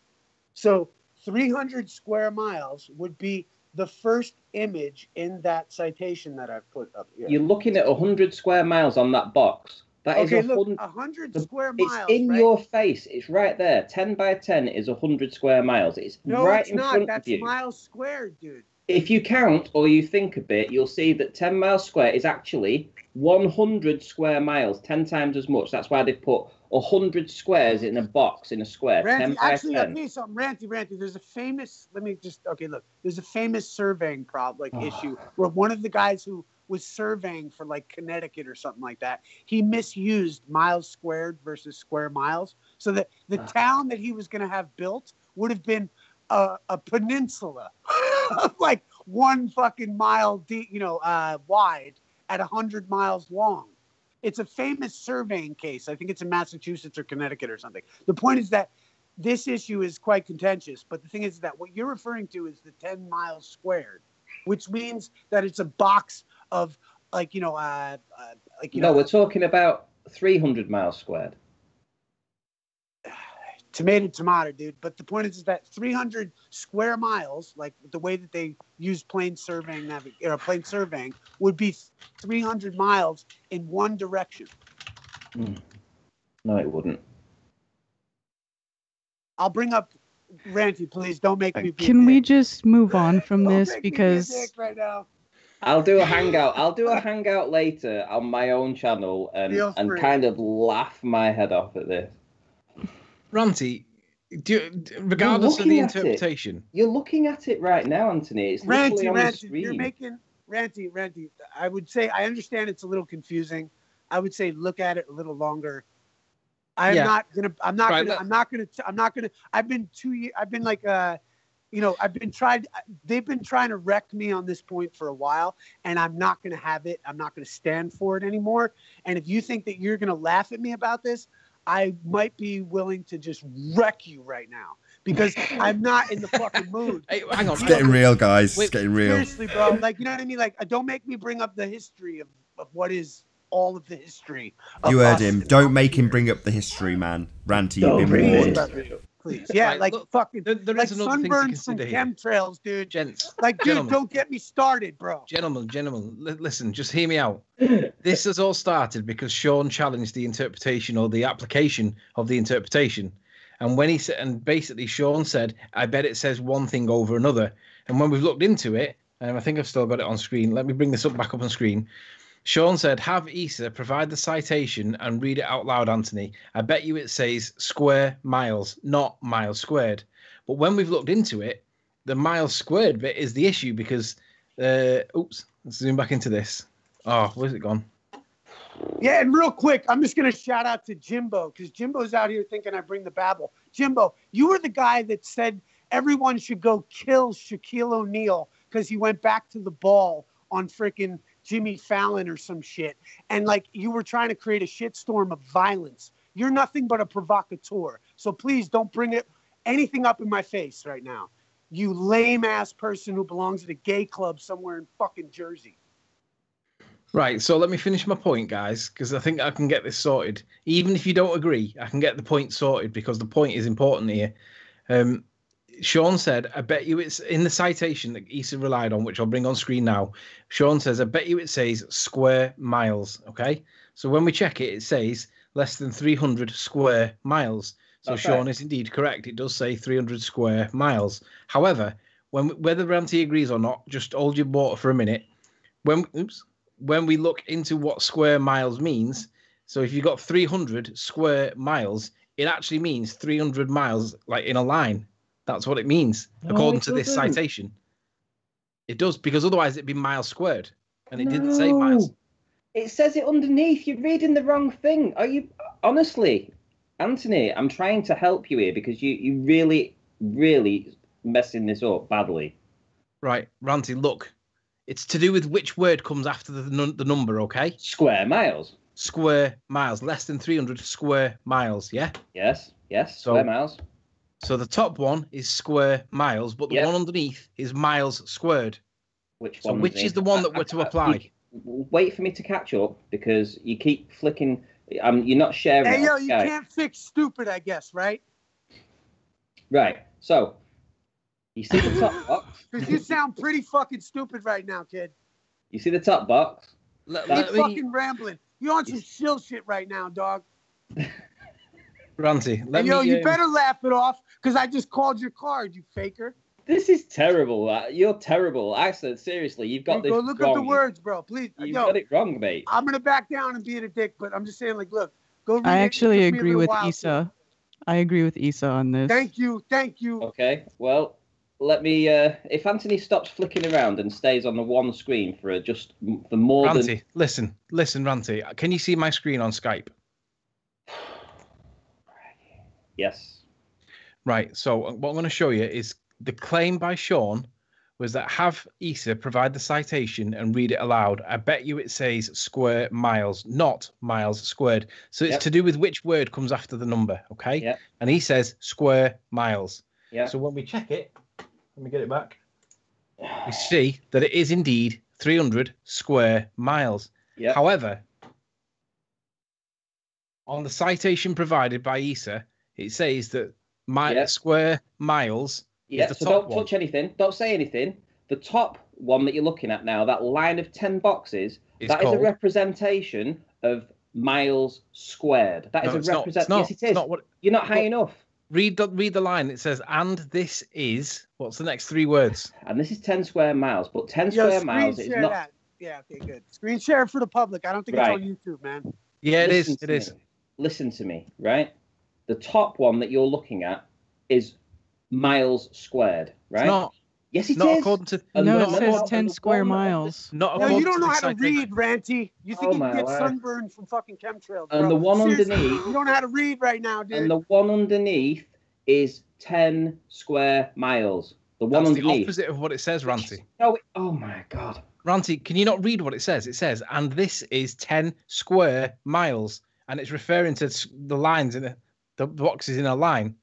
So 300 square miles would be the first image in that citation that I've put up here. You're looking at 100 square miles on that box. That is Okay, look, 100. 100 square It's miles. in right? your face. It's right there. 10 by 10 is 100 square miles. It's No, right it's in not. front That's of you. miles squared, dude. If you count or you think a bit, you'll see that 10 miles square is actually 100 square miles, 10 times as much. That's why they put 100 squares in a box, in a square. 10 Ranty, by actually, I'll 10. tell you something. Ranty, there's a famous, there's a famous surveying issue where one of the guys who was surveying for like Connecticut or something like that, he misused miles squared versus square miles. So that the town that he was going to have built would have been a peninsula of like 1 fucking mile deep, wide at 100 miles long. It's a famous surveying case. I think it's in Massachusetts or Connecticut or something. The point is that this issue is quite contentious, but the thing is that what you're referring to is the 10 miles squared, which means that it's a box of like No, we're talking about 300 miles squared. Tomato, dude. But the point is that 300 square miles, like the way that they use plane surveying would be 300 miles in one direction. No, it wouldn't. I'll bring up Ranty, please. Don't make me. Can we just move on from Don't this make me be a because dick right now. I'll do a hangout later on my own channel and kind of laugh my head off at this. Ranty, regardless of the interpretation, you're looking at it right now, Anthony. It's literally on the screen. You're making Ranty. I would say I understand it's a little confusing. I would say look at it a little longer. I've been they've been trying to wreck me on this point for a while, and I'm not going to have it. I'm not going to stand for it anymore. And if you think that you're going to laugh at me about this, I might be willing to just wreck you right now because I'm not in the fucking mood. Hey, hang on. It's getting real, guys. It's getting real. Seriously, bro. Like, you know what I mean? Like, don't make me bring up the history of what is all of the history. You heard him. Don't make him bring up the history, man. Ranty, you've been warned. Please. Yeah, Right, like look, fucking there like is another thing to sunburns from consider here. chemtrails, dude. Gents, Like, dude, gentlemen. don't get me started, bro. Gentlemen, listen, just hear me out. This has all started because Sean challenged the interpretation or the application of the interpretation. And when he said, and basically Sean said, I bet it says one thing over another. And when we've looked into it, and I think I've still got it on screen. Let me bring this back up on screen. Sean said, have Issa provide the citation and read it out loud, Anthony. I bet you it says square miles, not miles squared. But when we've looked into it, the miles squared bit is the issue because, let's zoom back into this. Oh, where's it gone? Yeah, and real quick, I'm just going to shout out to Jimbo because Jimbo's out here thinking I bring the babble. Jimbo, you were the guy that said everyone should go kill Shaquille O'Neal because he went back to the ball on freaking Jimmy Fallon or some shit. And like you were trying to create a shitstorm of violence. You're nothing but a provocateur. So please don't bring anything up in my face right now. You lame ass person who belongs at a gay club somewhere in fucking Jersey. Right, so let me finish my point, guys, because I think I can get this sorted. Even if you don't agree, I can get the point sorted because the point is important here. Sean said, I bet you it's in the citation that Issa relied on, which I'll bring on screen now. Sean says, I bet you it says square miles. Okay. So when we check it, it says less than 300 square miles. So That's Sean right. is indeed correct. It does say 300 square miles. However, whether Ranty agrees or not, just hold your water for a minute. When we look into what square miles means, so if you've got 300 square miles, it actually means 300 miles like in a line. That's what it means, according to this citation. It does, because otherwise it'd be miles squared, and it didn't say miles. It says it underneath. You're reading the wrong thing. Are you honestly, Anthony? I'm trying to help you here because you really, really messing this up badly. Right, Ranty, look. It's to do with which word comes after the number, okay? Square miles. Square miles, less than 300 square miles, yeah? Yes. So- Square miles. So the top one is square miles, but the Yep. one underneath is miles squared. Which So one? which is the one that we're to apply? Wait for me to catch up because you keep flicking. You're not sharing. Hey, it yo, on you Skype. can't fix stupid, I guess, right? Right. So you see the top box. Because you sound pretty fucking stupid right now, kid. You see the top box. Let You're me, fucking rambling. You're on some shill shit right now, dog. Ranty, let And yo, me. you better laugh it off because I just called your card, you faker. This is terrible. You're terrible. Actually, seriously, you've got this Go look wrong. at the words, bro. Please. You've Yo, got it wrong, mate. I'm gonna back down and being a dick, but I'm just saying, like, look, go. Read I it. It actually took me a agree little with while, Issa. I agree with Issa on this. Thank you. Okay. Well, let me. If Anthony stops flicking around and stays on the one screen for more than. Ranty, listen, Ranty. Can you see my screen on Skype? Yes. Right. So what I'm going to show you is the claim by Sean was that have Issa provide the citation and read it aloud. I bet you it says square miles, not miles squared. So it's Yep. to do with which word comes after the number. Okay. Yep. And he says square miles. Yeah. So when we check it, let me get it back. We see that it is indeed 300 square miles. Yep. However, on the citation provided by ESA, it says that square miles is the so top don't one. touch anything. Don't say anything. The top one that you're looking at now, that line of 10 boxes, that is a representation of miles squared. That is a representation. Yes, it is. You're not high enough. Read the line. It says, and this is, what's the next 3 words? And this is 10 square miles, but 10 square miles is not... That. Yeah, okay, good. Screen share for the public. I don't think it's on YouTube, man. Yeah, it is. It is. Listen to me, right? The top one that you're looking at is miles squared, right? It's not. Yes, it not is. According to, no, it says 10 square miles. No, you don't know how to read, Ranty. You think you can get sunburned from fucking chemtrails, bro. And the one underneath... You don't know how to read right now, dude. And the one underneath is 10 square miles. The one underneath. The opposite of what it says, Ranty. No, oh my God. Ranty, can you not read what it says? It says, and this is 10 square miles. And it's referring to the lines in the boxes in a line.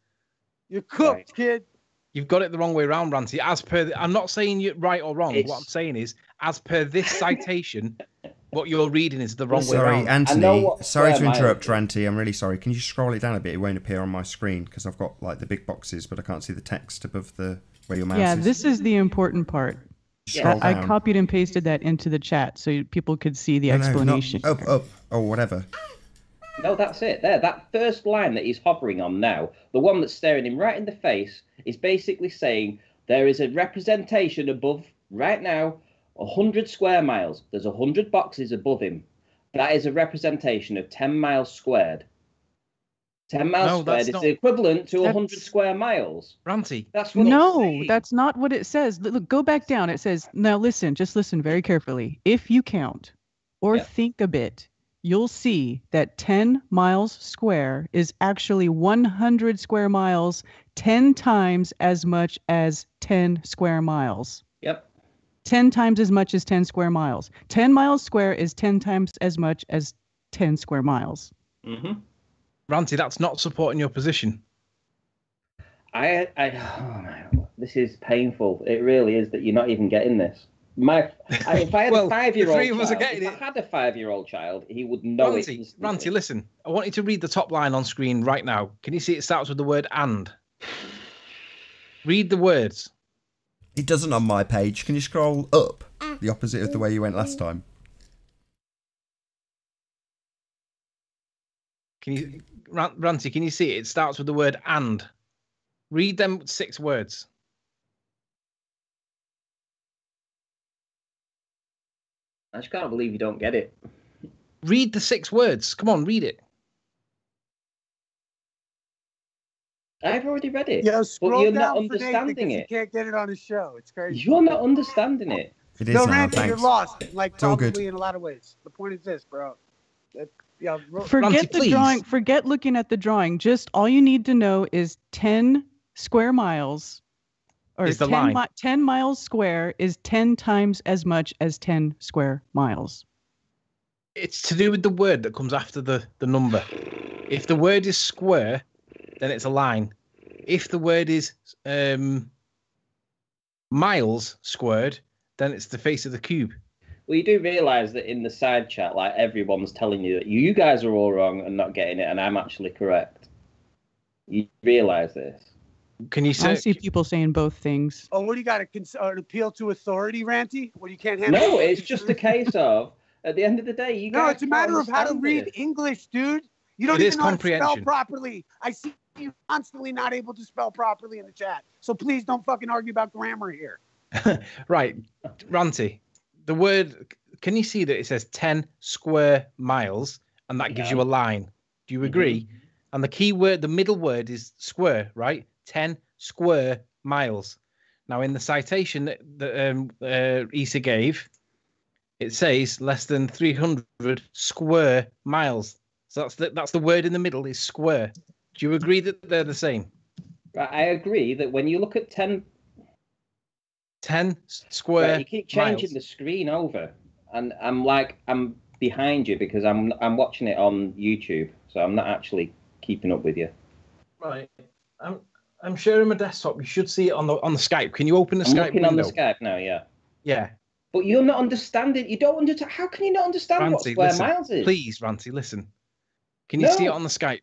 You're cooked, kid. You've got it the wrong way around, Ranty. As per, I'm not saying you're right or wrong. What I'm saying is, as per this citation, what you're reading is the wrong way around. Sorry, Anthony. Sorry to interrupt, Ranty. I'm really sorry. Can you just scroll it down a bit? It won't appear on my screen because I've got like the big boxes, but I can't see the text above the where your mouse is. Yeah, this is the important part. I copied and pasted that into the chat so people could see the explanation. Up, or whatever. No, that's it. There, that first line that he's hovering on now, the one that's staring him right in the face, is basically saying there is a representation above, right now, 100 square miles. There's 100 boxes above him. That is a representation of 10 miles squared. 10 miles squared is the equivalent to 100 square miles. Ranty. That's what it's saying. That's not what it says. Look, go back down. It says, now listen, just listen very carefully. If you count or think a bit, you'll see that 10 miles square is actually 100 square miles, 10 times as much as 10 square miles. Yep. 10 times as much as 10 square miles. 10 miles square is 10 times as much as 10 square miles. Mm-hmm. Ranty, that's not supporting your position. Oh my, this is painful. It really is that you're not even getting this. If I had a 5-year-old child, he would know it. Ranty, listen. I want you to read the top line on screen right now. Can you see it starts with the word "and"? Read the words. It doesn't on my page. Can you scroll up? The opposite of the way you went last time. Can you, Ranty? Can you see it? It starts with the word "and." Read them 6 words. I just can't believe you don't get it. Read the 6 words. Come on, read it. I've already read it. Yeah, but you're not understanding it. You can't get it on his show. It's crazy. You're not understanding it. It is now, Randy, you're lost. Like, it's all probably good. in a lot of ways. The point is this, bro. Forget the drawing. Forget looking at the drawing. Just all you need to know is 10 square miles. Or is the line. 10 miles square is 10 times as much as 10 square miles. It's to do with the word that comes after the number. If the word is square, then it's a line. If the word is miles squared, then it's the face of the cube. Well, you do realise that in the side chat, like, everyone's telling you that you guys are all wrong and not getting it, and I'm actually correct. You realise this? Can you say? I see people saying both things. Oh, what do you got? An appeal to authority, Ranty? What, you can't handle? No, it's just a case of, at the end of the day, you guys. No, it's a matter of how to read English, dude. You don't even know how to spell properly. I see you constantly not able to spell properly in the chat. So please don't fucking argue about grammar here. Right, Ranty. The word. Can you see that it says 10 square miles, and that gives you a line? Do you agree? Mm-hmm. And the key word, the middle word, is square, right? 10 square miles. Now, in the citation that ESA gave, it says less than 300 square miles. So that's the word in the middle is square. Do you agree that they're the same? Right, I agree that when you look at 10 square right, you keep changing the screen over. And I'm behind you because I'm watching it on YouTube. So I'm not actually keeping up with you. Right. I'm sharing my desktop. You should see it on the Skype. Can you open the Skype window? I'm looking on the Skype now, yeah. Yeah. But you're not understanding. You don't understand. How can you not understand what Ranty, square listen. miles is? Please, Ranty, listen. Can you see it on the Skype?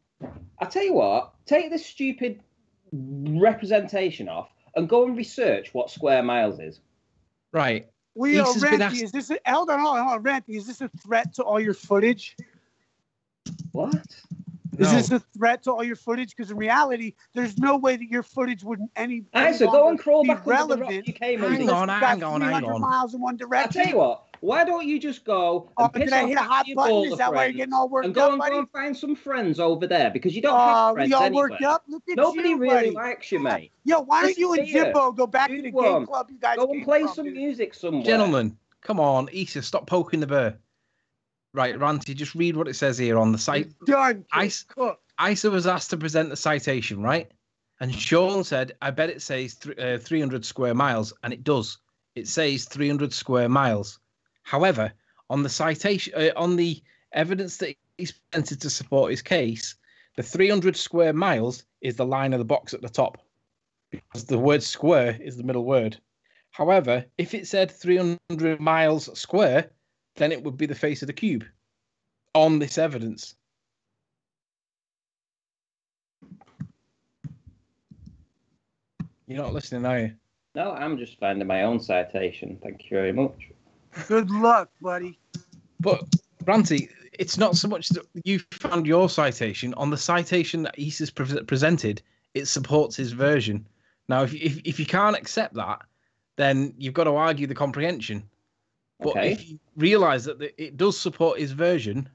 I tell you what. Take this stupid representation off and go and research what square miles is. Right. We are Ace has been Ranty. asked- Is this hold on, Ranty? Is this a threat to all your footage? What? Is No. this a threat to all your footage? Because in reality, there's no way that your footage would any. So go and crawl be back under the rock relevant. you came Hang under. on, Because hang you got on, 300 miles in one I direction. tell you what. Why don't you just go Oh, and piss did I off hit a hot your button? baller Is that why you're friends getting all worked and go up, and buddy? go and find some friends over there because you don't have friends We all anyway. worked up. Look at Nobody you, really buddy. likes you, mate. Yo, why don't Listen you and here. Jimbo go back to the Go on. game club you guys Go came and play from, some dude? music somewhere. Gentlemen, come on, Issa, stop poking the bear. Right, Ranty, just read what it says here on the site. Done. Ice- Cook. Isa was asked to present the citation, right? And Sean said, I bet it says 300 square miles. And it does. It says 300 square miles. However, on the citation, on the evidence that he's presented to support his case, the 300 square miles is the line of the box at the top. Because the word square is the middle word. However, if it said 300 miles square, then it would be the face of the cube on this evidence. You're not listening, are you? No, I'm just finding my own citation. Thank you very much. Good luck, buddy. But, Ranty, it's not so much that you found your citation. On the citation that Issa's presented, it supports his version. Now, if you can't accept that, then you've got to argue the comprehension. But Okay. if you realise that it does support his version,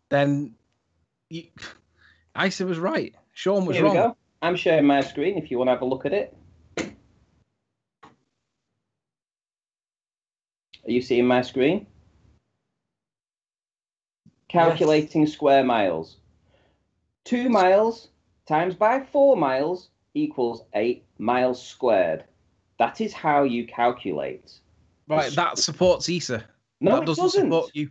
then Issa was right. Sean was Here we wrong. go. I'm sharing my screen if you want to have a look at it. Are you seeing my screen? Calculating square miles. 2 miles times by 4 miles equals 8 miles squared. That is how you calculate. Right, that supports Issa. No, that it doesn't doesn't. support you.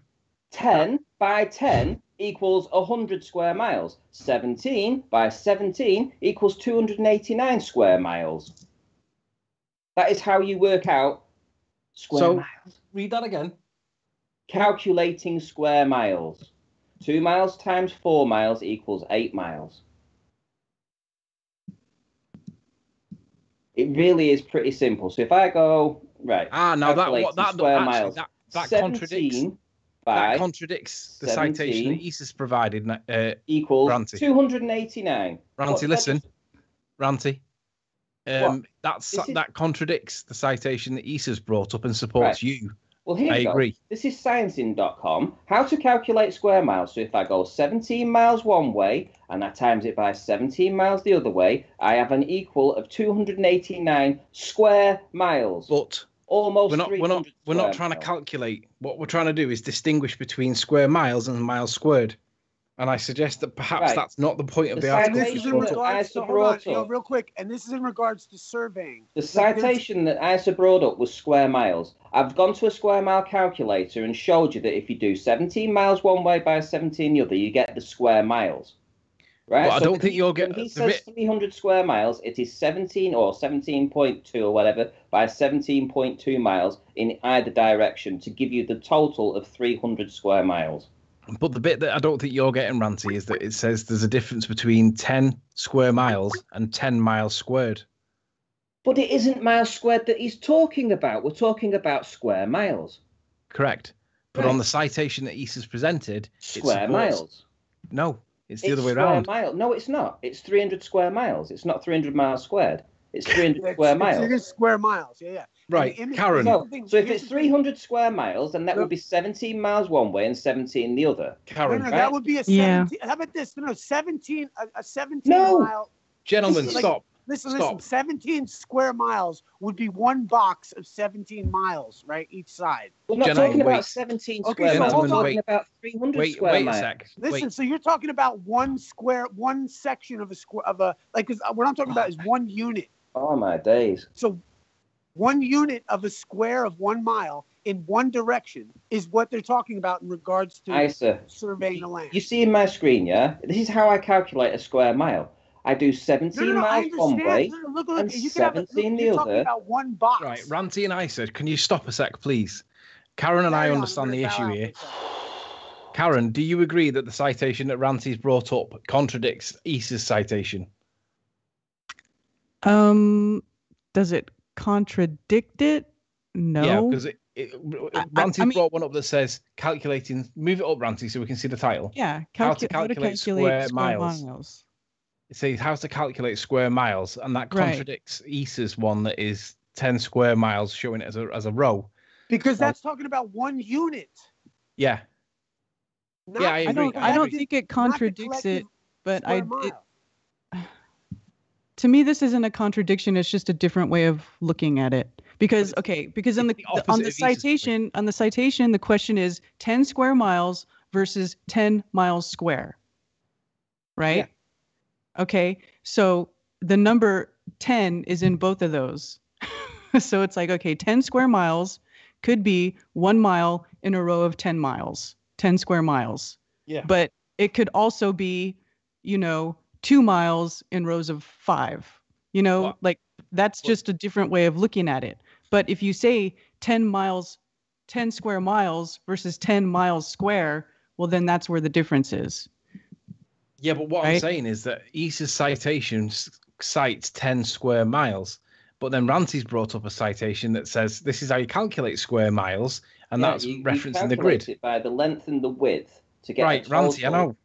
10 by 10 equals 100 square miles. 17 by 17 equals 289 square miles. That is how you work out square miles. Read that again. Calculating square miles. 2 miles times 4 miles equals 8 miles. It really is pretty simple. So if I go, right. Now that square actually, miles. that 17 contradicts the 17 citation that Issa's provided. equals Ranty. 289. Ranty, listen. Ranty. What? That contradicts the citation that Issa's brought up and supports you. Well, here I you go. agree. This is sciencing.com. How to calculate square miles. So if I go 17 miles one way and I times it by 17 miles the other way, I have an equal of 289 square miles. But almost we're not 300 trying to miles. calculate. What we're trying to do is distinguish between square miles and miles squared. And I suggest that perhaps Right. that's not the point of The the And article. this citation is in that regards Isa to, hold on, brought yo, up. real quick, and this is in regards to surveying. The Like, there's- citation that Isa brought up was square miles. I've gone to a square mile calculator and showed you that if you do 17 miles one way by 17 the other, you get the square miles. Right? But I So don't when think he- you'll when get he the says 300 square miles, it is 17 or 17.2 or whatever by 17.2 miles in either direction to give you the total of 300 square miles. But the bit that I don't think you're getting, Ranty, is that it says there's a difference between 10 square miles and 10 miles squared. But it isn't miles squared that he's talking about. We're talking about square miles. Correct. But Right. on the citation that Issa's presented, Square supports- miles. No, it's the It's other way square around. mile. No, it's not. It's 300 square miles. It's not 300 miles squared. It's 300 It's- square It miles. is square miles. Yeah, yeah. Right, And the Karen. No, so if here's it's the thing. 300 square miles, then that would be 17 miles one way and 17 the other. Karen, No, right? that would be a Yeah. 17. How about this? No, 17. A 17 No. mile. gentlemen, This is like- stop. Listen, Stop. 17 square miles would be one box of 17 miles, right? Each side. We're not Gentlemen, talking about wait. 17 Okay, square so miles. We're hold on. talking about 300 Wait square a miles. sec. Listen, Wait. so you're talking about one section of a square of a, like, 'cause what I'm talking about is one unit. Oh, my days. So one unit of a square of 1 mile in one direction is what they're talking about in regards to Isa, surveying the land. you see in my screen, yeah? This is how I calculate a square mile. I do 17 I miles one understand. way. Look, and you can have 17 the you're talking other. about one box. Right, Ranty and Isa, can you stop a sec, please? Karen and I Carry on, understand I'm the gonna issue bow out here. for a second. Karen, do you agree that the citation that Ranty's brought up contradicts Issa's citation? Does it contradict it? No. Yeah, because Ranty's mean- brought one up that says calculating. Move it up, Ranty, so we can see the title. Yeah, How to calculate square miles. It says how to calculate square miles, and that Right. contradicts Issa's one that is 10 square miles, showing it as a row. Because that's talking about one unit. Yeah, Not, Yeah, I agree. I don't the- think it not the contradicts it, collective but square mile. to me this isn't a contradiction. It's just a different way of looking at it. Because But because on it's the the opposite on of the Issa's point. citation the question is 10 square miles versus 10 miles square. Right? Yeah. Okay. So the number 10 is in both of those. So it's like, okay, 10 square miles could be 1 mile in a row of 10 miles, 10 square miles. yeah. But it could also be, 2 miles in rows of 5. Well- Like that's just a different way of looking at it. But if you say 10 square miles versus 10 miles square, well, then that's where the difference is. Yeah, but what I'm Right? saying is that Issa's citation cites 10 square miles, but then Ranty's brought up a citation that says this is how you calculate square miles, and Yeah, that's you referencing the calculate grid. it by the length and the width to get Right, a Ranty, I total. know.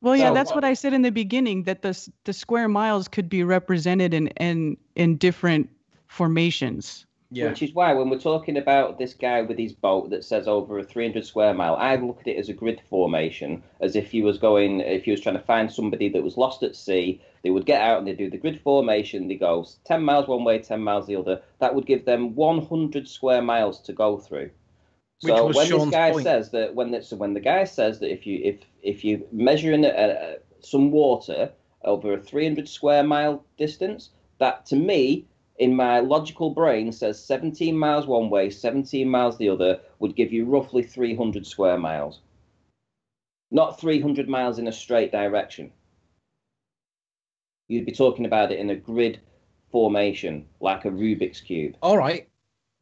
Well, yeah, So that's what- what I said in the beginning, that the square miles could be represented in different formations. Yeah, Which is why when we're talking about this guy with his boat that says over a 300 square mile, I look at it as a grid formation, as if he was trying to find somebody that was lost at sea. They would get out and they do the grid formation. They go 10 miles one way, 10 miles the other. That would give them 100 square miles to go through. Which So was when Sean's this guy point. says that, when the guy says that if you measure in some water over a 300 square mile distance, that to me, in my logical brain, says 17 miles one way, 17 miles the other would give you roughly 300 square miles. Not 300 miles in a straight direction. You'd be talking about it in a grid formation, like a Rubik's Cube. all right.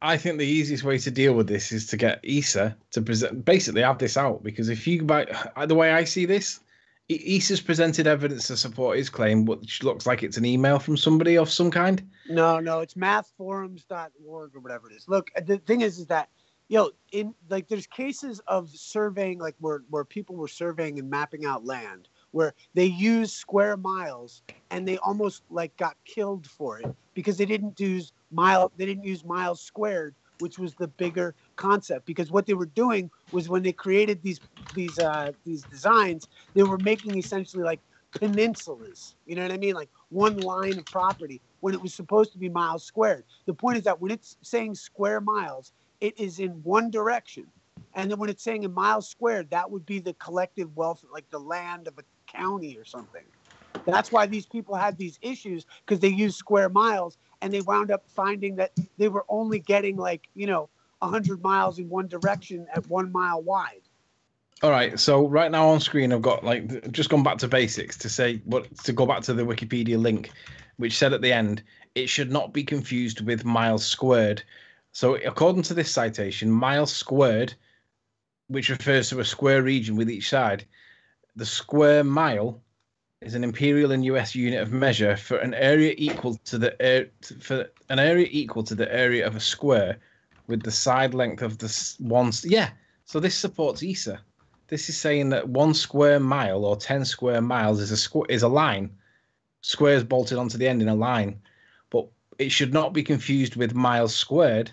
I think the easiest way to deal with this is to get Issa to basically have this out, because if you the way I see this, Issa's presented evidence to support his claim, which looks like it's an email from somebody of some kind. No, it's mathforums.org or whatever it is. Look, the thing is that, there's cases of surveying, like where people were surveying and mapping out land, where they used square miles and they almost like got killed for it because they didn't use miles squared, which was the bigger concept. Because what they were doing was, when they created these designs, they were making essentially like peninsulas. You know what I mean? Like one line of property when it was supposed to be miles squared. The point is that when it's saying square miles, it is in one direction. And then when it's saying in miles squared, that would be the collective wealth, like the land of a county or something. That's why these people had these issues, because they used square miles, and they wound up finding that they were only getting 100 miles in one direction at 1 mile wide. All right, so right now on screen, I've got just gone back to basics to go back to the Wikipedia link, which said at the end, it should not be confused with miles squared. So according to this citation, miles squared, which refers to a square region with each side, the square mile is an imperial and US unit of measure for an area equal to the area of a square with the side length of the one. Yeah, so this supports Issa. This is saying that 1 square mile or 10 square miles is a line, squares bolted onto the end in a line, but it should not be confused with miles square,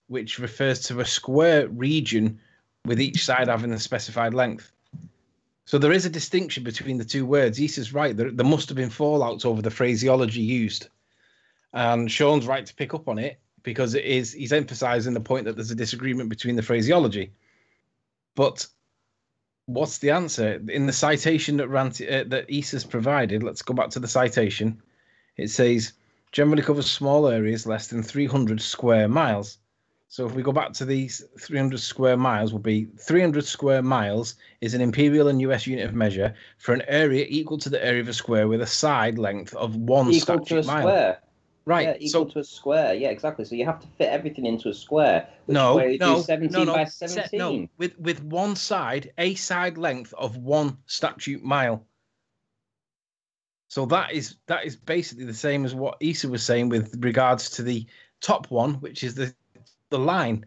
which refers to a square region with each side having the specified length. So there is a distinction between the two words. Issa's right. There must have been fallouts over the phraseology used. And Sean's right to pick up on it, because he's emphasizing the point that there's a disagreement between the phraseology. But what's the answer? In the citation that Issa's provided, let's go back to the citation. It says, generally covers small areas less than 300 square miles. So if we go back to these 300 square miles, will be 300 square miles is an imperial and US unit of measure for an area equal to the area of a square with a side length of 1 Equal to a statute mile. square. Right. Yeah, equal to a square. Yeah, exactly. So you have to fit everything into a square. Which is where you do 17 by 17. With one side, a side length of 1 statute mile. So that is basically the same as what Issa was saying with regards to the top one, which is the line.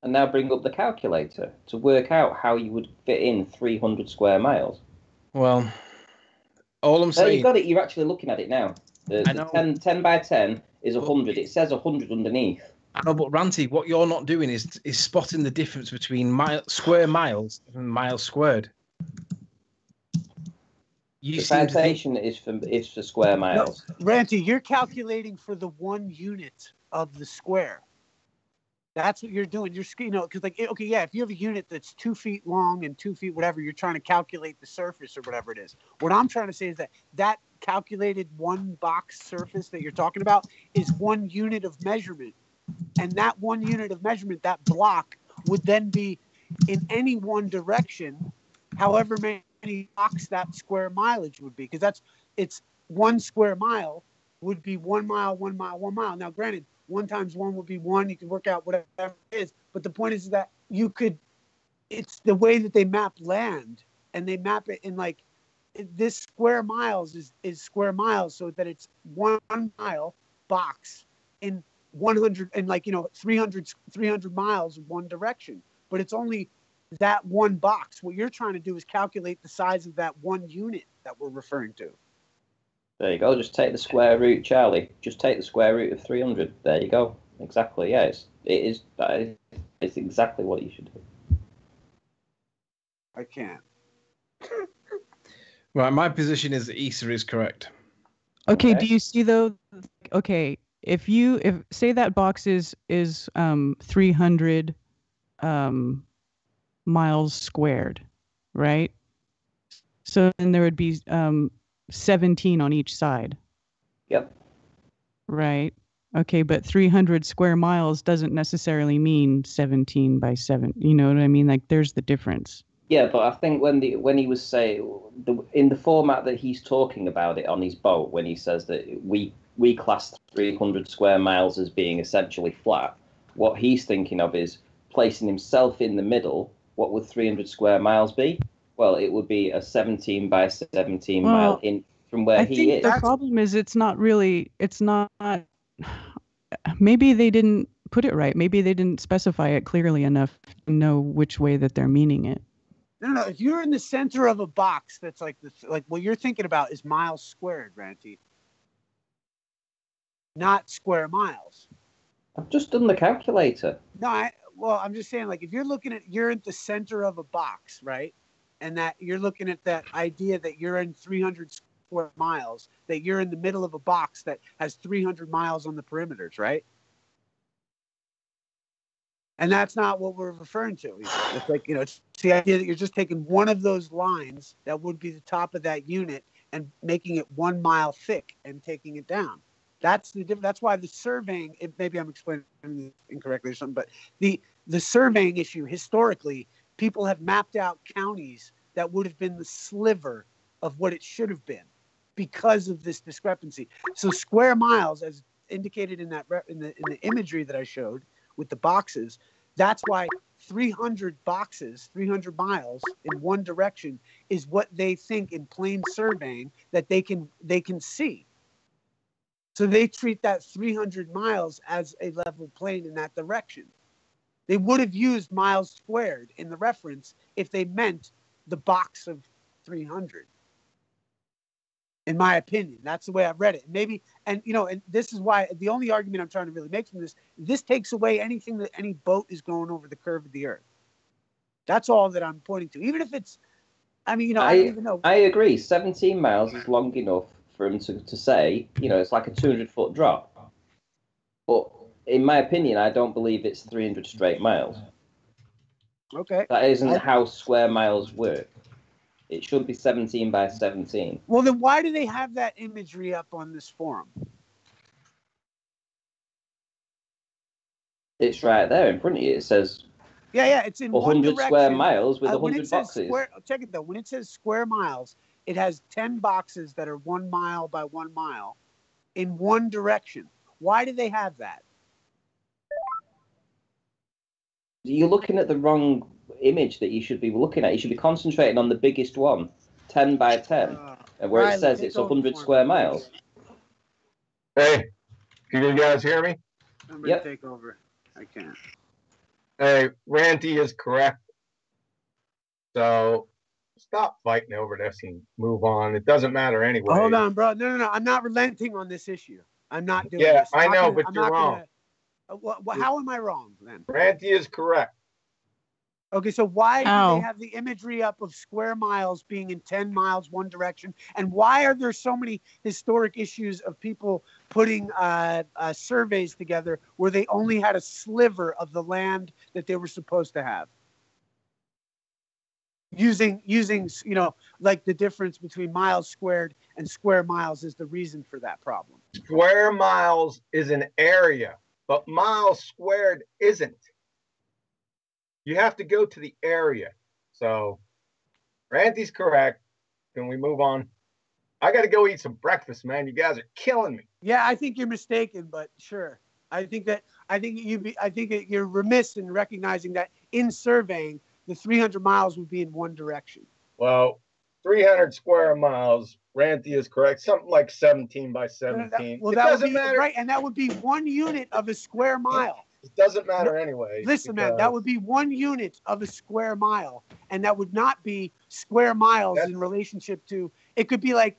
And now bring up the calculator to work out how you would fit in 300 square miles. Well, all I'm saying... You've got it. You're actually looking at it now. I know. 10 by 10 is 100. It says 100 underneath. I know, but Ranty, what you're not doing is spotting the difference between square miles and miles squared. The citation is for square miles. No, Ranty, you're calculating for the 1 unit of the square. That's what you're doing. You're, because okay, yeah, if you have a unit that's 2 feet long and 2 feet whatever, you're trying to calculate the surface or whatever it is. What I'm trying to say is that calculated 1 box surface that you're talking about is 1 unit of measurement. And that 1 unit of measurement, that block, would then be in any one direction, however many blocks that square mileage would be. Because it's 1 square mile would be 1 mile, 1 mile, 1 mile. Now, granted, 1 times 1 would be 1. You can work out whatever it is. But the point is that it's the way that they map land, and they map it in this square miles is square miles, so that it's 1 mile box in 100 and 300 miles in one direction. But it's only that 1 box. What you're trying to do is calculate the size of that 1 unit that we're referring to. There you go. Just take the square root, Charlie. Just take the square root of 300. There you go. Exactly. Yeah, it's exactly what you should do. I can't. Right, my position is that Issa is correct. Okay, do you see though? Okay, if say that box is 300 miles squared, right? So then there would be 17 on each side. Yep. Right. Okay, but 300 square miles doesn't necessarily mean 17 by 7. You know what I mean? There's the difference. Yeah, but I think when he was saying in the format that he's talking about it on his boat, when he says that we class 300 square miles as being essentially flat, what he's thinking of is placing himself in the middle. What would 300 square miles be? Well, it would be a 17 by 17 mile in from where he is. The problem is it's not. Maybe they didn't put it right. Maybe they didn't specify it clearly enough to know which way that they're meaning it. No. If you're in the center of a box, that's like what you're thinking about is miles squared, Ranty. Not square miles. I've just done the calculator. No, I'm just saying, if you're at the center of a box, right? And that you're looking at that idea that you're in 300 square miles, that you're in the middle of a box that has 300 miles on the perimeters, right? And that's not what we're referring to. It's it's the idea that you're just taking one of those lines that would be the top of that unit and making it 1 mile thick and taking it down. That's the difference. That's why the surveying, maybe I'm explaining incorrectly or something, but the surveying issue, historically, people have mapped out counties that would have been the sliver of what it should have been because of this discrepancy. So square miles, as indicated in the imagery that I showed with the boxes, that's why 300 boxes, 300 miles in one direction is what they think in plain surveying that they can see. So they treat that 300 miles as a level plane in that direction. They would have used miles squared in the reference if they meant the box of 300. In my opinion, that's the way I've read it. Maybe, and this is why the only argument I'm trying to really make from this takes away anything that any boat is going over the curve of the earth. That's all that I'm pointing to. Even if it's, I don't even know. I agree. 17 miles is long enough for him to say, it's like a 200-foot drop. But in my opinion, I don't believe it's 300 straight miles. Okay. That isn't how square miles work. It should be 17 by 17. Well, then why do they have that imagery up on this forum? It's right there in front of you. It says... Yeah, it's in 100 square miles with 100 boxes. Check it, though. When it says square miles, it has 10 boxes that are 1 mile by 1 mile. in one direction. Why do they have that? You're looking at the wrong image that you should be looking at. You should be concentrating on the biggest one, 10 by 10, where Riley, it says take it's over 100 for square me. miles. Hey, can you guys hear me? I'm going to Yep. take over. I can't. Hey, Randy is correct. So stop fighting over this and move on. It doesn't matter anyway. Hold on, bro. No. I'm not relenting on this issue. I'm not doing Yeah, this. I'm I not know, gonna- but I'm you're not wrong. How am I wrong then? Randy is correct. Okay, so why do Ow. they have the imagery up of square miles being in 10 miles one direction? And why are there so many historic issues of people putting surveys together where they only had a sliver of the land that they were supposed to have? Using like the difference between miles squared and square miles is the reason for that problem. Square miles is an area, but miles squared isn't. You have to go to the area. So Randy's correct. Can we move on? I got to go eat some breakfast, man. You guys are killing me. Yeah, I think you're mistaken, but sure. I think you're remiss in recognizing that in surveying, the 300 miles would be in one direction. Well, 300 square miles. Randy is correct. Something like 17 by 17. Well, It that would doesn't be matter. right, and that would be 1 unit of a square mile. It doesn't matter anyway. Listen, man, that because- would be 1 unit of a square mile, and that would not be square miles in relationship to. It could be like,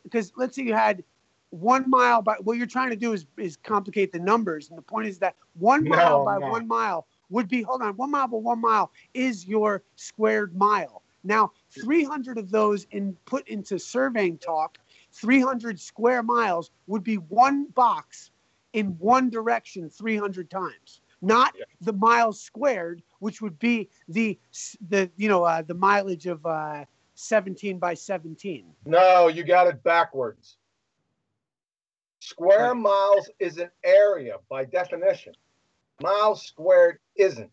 because let's say you had 1 mile by. What you're trying to do is complicate the numbers, and the point is that 1 mile No, by no. 1 mile would be. Hold on, 1 mile by 1 mile is your squared mile. Now, 300 of those put into surveying talk, 300 square miles would be one box in one direction 300 times, not the miles squared, which would be the mileage of 17 by 17. No, you got it backwards. Square miles is an area by definition. Miles squared isn't.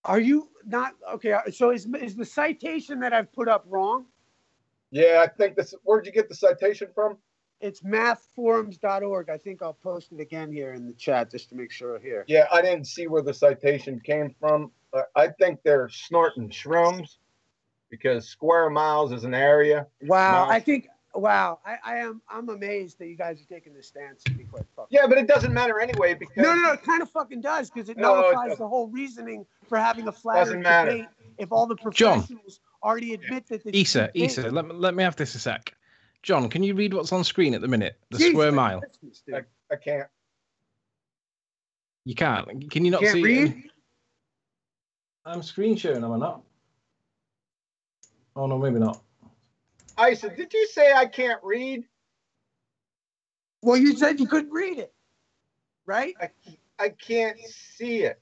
Are you not okay? So is the citation that I've put up wrong? Yeah, I think this. Where'd you get the citation from? It's mathforums.org. I think I'll post it again here in the chat just to make sure here. Yeah, I didn't see where the citation came from. I think they're snorting shrooms because square miles is an area. Wow, Miles- I'm amazed that you guys are taking this stance, to be quite fucking. Yeah, but it doesn't matter anyway because No, it kind of fucking does because it No, it nullifies doesn't. the whole reasoning for having a flat Doesn't earth matter. debate if all the John. professionals already admit that this Isa, is a debate. let me have this a sec. John, can you read what's on screen at the minute? The Jesus square mile. Christmas, dude. I can't. You can't. Can you not Can't see read? it? I'm screen sharing, am I not? Oh no, maybe not. Isa, did you say I can't read? Well, you said you couldn't read it, right? I can't see it.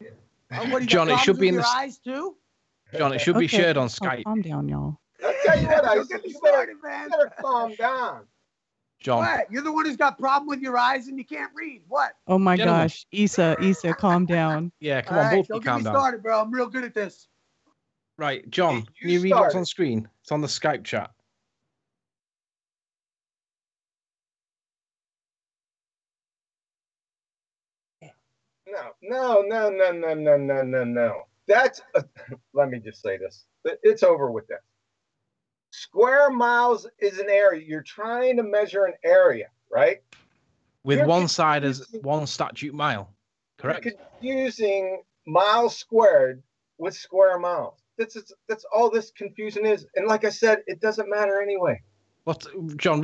What, you got John, it should problems be in with the your eyes too. John, it should be Okay, shared on oh, Skype. calm down, y'all. I'll tell you what, Don't Isa, get me you better, started, man. you better calm down. John, What? You're the one who's got problem with your eyes and you can't read. What? Oh my Gentlemen. gosh, Isa, calm down. yeah, come All on, right, both of you don't get calm me down. started, bro. I'm real good at this. Right, John, You can you read what's started. on screen? It's on the Skype chat. No. That's let me just say this. It's over with that. Square miles is an area. You're trying to measure an area, right? With You're one side as confusing- one statute mile. Correct? You're confusing miles squared with square miles. That's all this confusion is. And like I said, it doesn't matter anyway. What, John,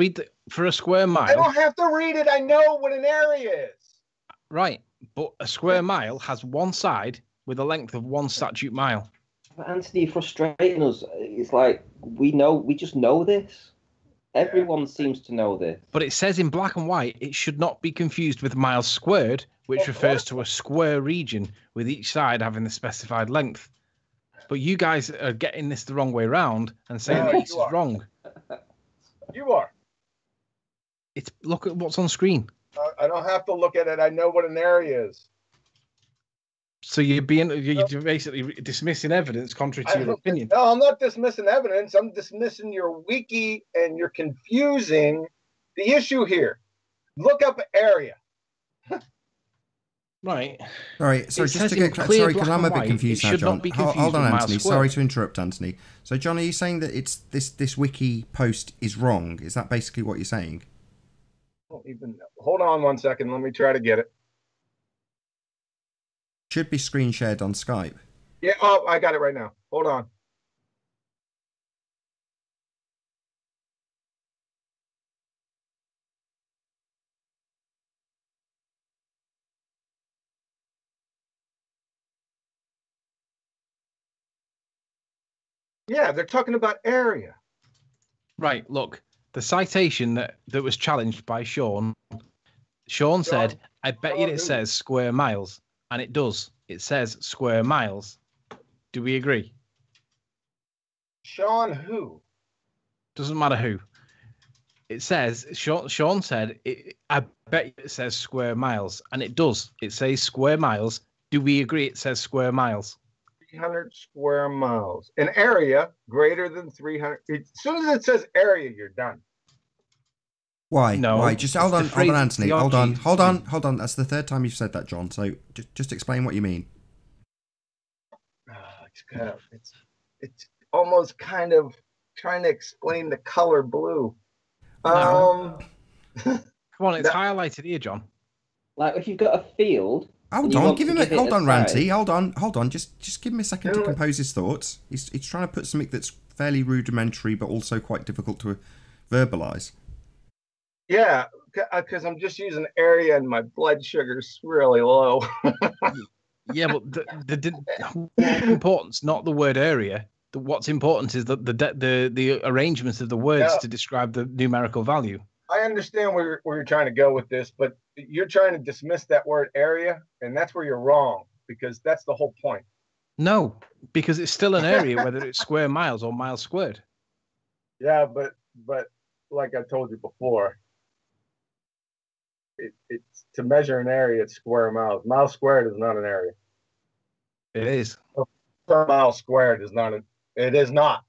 for a square I mile. don't have to read it. I know what an area is. Right, but a square mile has one side with a length of one statute mile. But Anthony, you're frustrating us. It's like we just know this. Everyone seems to know this. But it says in black and white it should not be confused with miles squared, which Of refers course. to a square region with each side having the specified length. But you guys are getting this the wrong way round and saying No, that this you is are. wrong. You are. Look at what's on screen. I don't have to look at it. I know what an area is. So you're basically dismissing evidence contrary to your opinion. No, I'm not dismissing evidence. I'm dismissing your wiki and you're confusing the issue here. Look up area. Right. Sorry, just says to in get clear sorry, because black I'm a and bit white, confused it now, should John. not be Hold confused on, with miles Anthony. squared. Sorry to interrupt, Anthony. So, John, are you saying that it's this wiki post is wrong? Is that basically what you're saying? I don't even know. Hold on 1 second. Let me try to get it. Should be screen shared on Skype. Yeah. Oh, I got it right now. Hold on. Yeah, they're talking about area. Right. Look, the citation that was challenged by Sean. Sean said, "I bet you it says square miles," and it does. It says square miles. Do we agree? Sean who? Doesn't matter who. It says Sean said, "I bet you it says square miles," and it does. It says square miles. Do we agree? It says square miles. 300 square miles. An area greater than 300. As soon as it says area, you're done. Why? No, Why? Just hold on, Anthony. the Hold on, RG. hold on. That's the third time you've said that, John. So just explain what you mean. It's almost kind of trying to explain the color blue. No. Come on, it's highlighted here, John. Like if you've got a field. Hold on, give him a hold on, Ranty. Hold on. Just give him a second to compose his thoughts. He's trying to put something that's fairly rudimentary, but also quite difficult to verbalize. Yeah, because I'm just using area and my blood sugar's really low. Yeah, but the importance, not the word area. What's important is the arrangements of the words to describe the numerical value. I understand where you're trying to go with this, but you're trying to dismiss that word area, and that's where you're wrong, because that's the whole point. No, because it's still an area, whether it's square miles or miles squared. Yeah, but like I told you before, it's to measure an area, it's square miles. Miles squared is not an area. It is. Per mile squared is not it is not.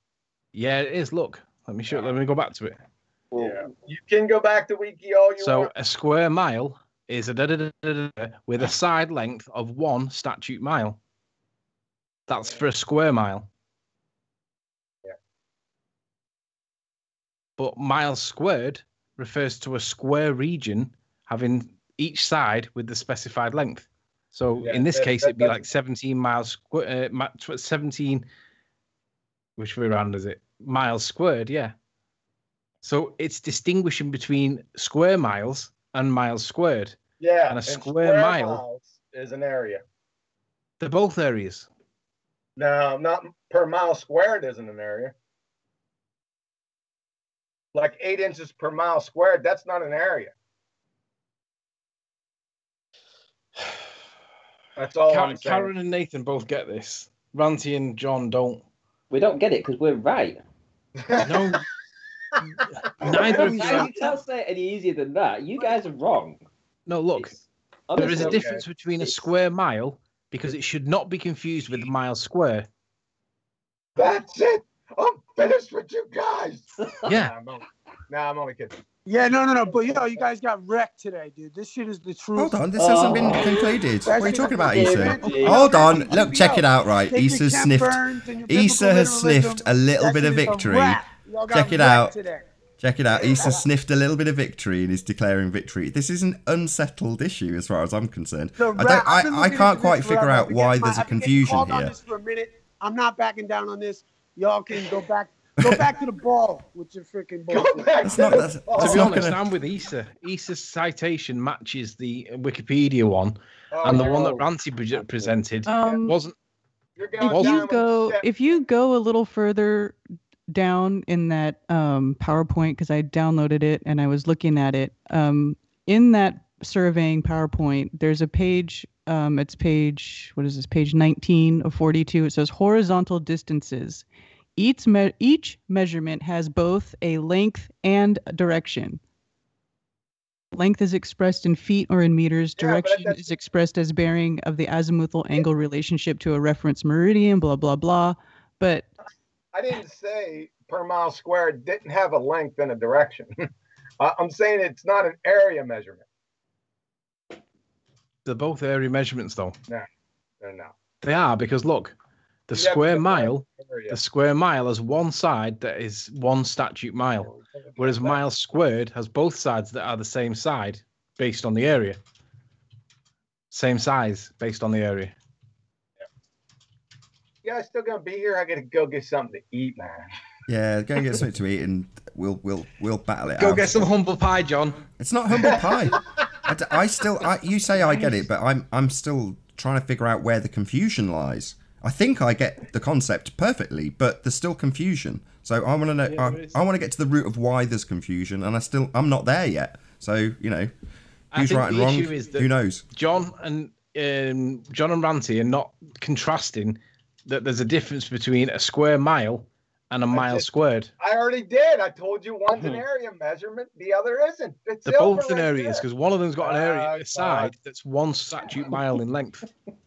Yeah, it is. Look, let me go back to it. Yeah, you can go back to wiki all you want. So a square mile is with a side length of 1 statute mile. That's for a square mile. Yeah. But miles squared refers to a square region having each side with the specified length. So in this case, it'd be like 17 miles 17. Which way around is it? Miles squared, yeah. So it's distinguishing between square miles and miles squared. Yeah, and a square mile miles is an area. They're both areas. No, not per mile squared isn't an area. Like 8 inches per mile squared, that's not an area. That's all I'm saying. Karen and Nathan both get this. Ranty and John don't. We don't get it because we're right. No. Neither of you. You can't say it any easier than that. You guys are wrong. No, look. There is a difference between a square mile because it should not be confused with a mile square. That's it. I'm finished with you guys. Yeah. I'm only kidding. Yeah, no. But you guys got wrecked today, dude. This shit is the truth. Hold on, this hasn't been concluded. What are you talking about, Issa? Hold on, look, check it out. Right, Issa has sniffed a little bit of victory. Check it out. Check it out. Issa sniffed a little bit of victory and is declaring victory. This is an unsettled issue as far as I'm concerned. I can't quite figure out why there's a confusion here. For a minute. I'm not backing down on this. Y'all can go back to the ball with your freaking ball. To be honest, I'm with Issa. Issa's citation matches the Wikipedia one, and the one that Ranty presented wasn't. If you go a little further down in that PowerPoint, because I downloaded it and I was looking at it, in that surveying PowerPoint, there's a page. It's page 19 of 42. It says horizontal distances. Each measurement has both a length and a direction. Length is expressed in feet or in meters. Direction is expressed as bearing of the azimuthal angle relationship to a reference meridian, blah, blah, blah. But I didn't say per mile squared didn't have a length and a direction. I'm saying it's not an area measurement. They're both area measurements, though. No, they're not. They are, because look, the You have to square define mile, area. the square mile has one side that is one statute mile, whereas mile squared has both sides that are the same side based on the area. Same size based on the area. You guys still gonna be here? I gotta go get something to eat, man. Yeah, go and get something to eat, and we'll battle it out. Go get some humble pie, John. It's not humble pie. You say I get it, but I'm still trying to figure out where the confusion lies. I think I get the concept perfectly, but there's still confusion. So I want to know. I want to get to the root of why there's confusion, and I'm not there yet. So who's right and wrong? Who knows? John and Ranty are not contrasting that there's a difference between a square mile and a mile squared. I already did. I told you one's an area measurement, the other isn't. It's They're both in areas because one of them's got an area side that's one statute mile in length.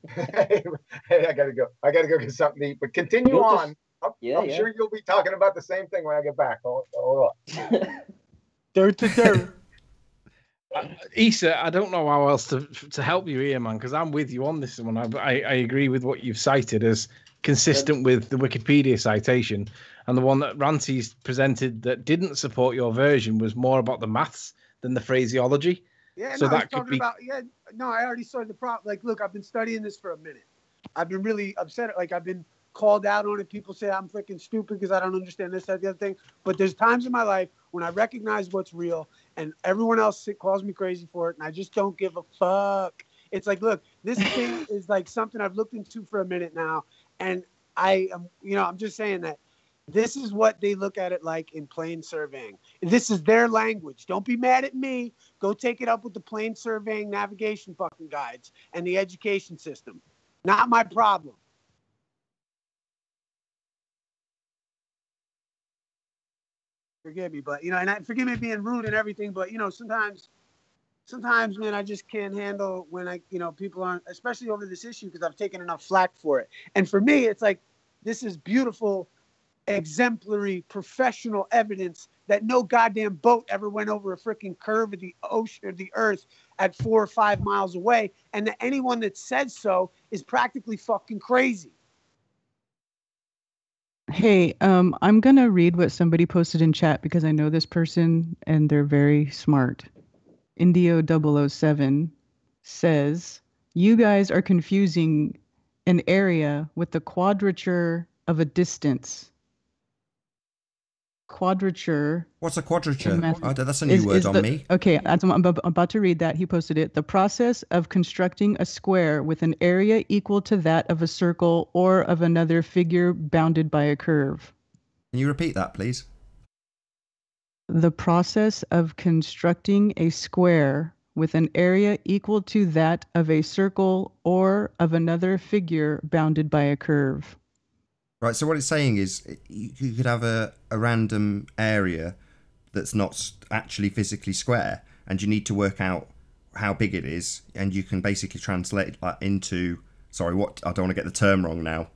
Hey, I gotta go. I gotta go get something to eat. But continue on. I'm sure you'll be talking about the same thing when I get back. Hold on. Dirt to dirt. Issa, I don't know how else to help you here, man, because I'm with you on this one. I agree with what you've cited as consistent with the Wikipedia citation, and the one that Ranty's presented that didn't support your version was more about the maths than the phraseology. Yeah, so no, that could be. I already saw the problem. Like, look, I've been studying this for a minute. I've been really upset. Like, I've been called out on it. People say I'm freaking stupid because I don't understand this, that, the other thing. But there's times in my life when I recognize what's real, and everyone else calls me crazy for it, and I just don't give a fuck. It's like, look, this thing is like something I've looked into for a minute now, and I am, I'm just saying that this is what they look at it like in plane surveying. This is their language. Don't be mad at me. Go take it up with the plane surveying navigation fucking guides and the education system. Not my problem. Forgive me, but forgive me being rude and everything, but sometimes, man, I just can't handle when people aren't, especially over this issue, because I've taken enough flack for it. And for me, it's like, this is beautiful, exemplary, professional evidence that no goddamn boat ever went over a freaking curve of the ocean or the earth at 4 or 5 miles away. And that anyone that says so is practically fucking crazy. Hey, I'm going to read what somebody posted in chat because I know this person and they're very smart. Indio 007 says, you guys are confusing an area with the quadrature of a distance. Quadrature. What's a quadrature? That's a new word on me. Okay, as I'm about to read that, he posted it. The process of constructing a square with an area equal to that of a circle or of another figure bounded by a curve. Can you repeat that, please? The process of constructing a square with an area equal to that of a circle or of another figure bounded by a curve. Right, so what it's saying is you could have a random area that's not actually physically square, and you need to work out how big it is, and you can basically translate that into, I don't want to get the term wrong now.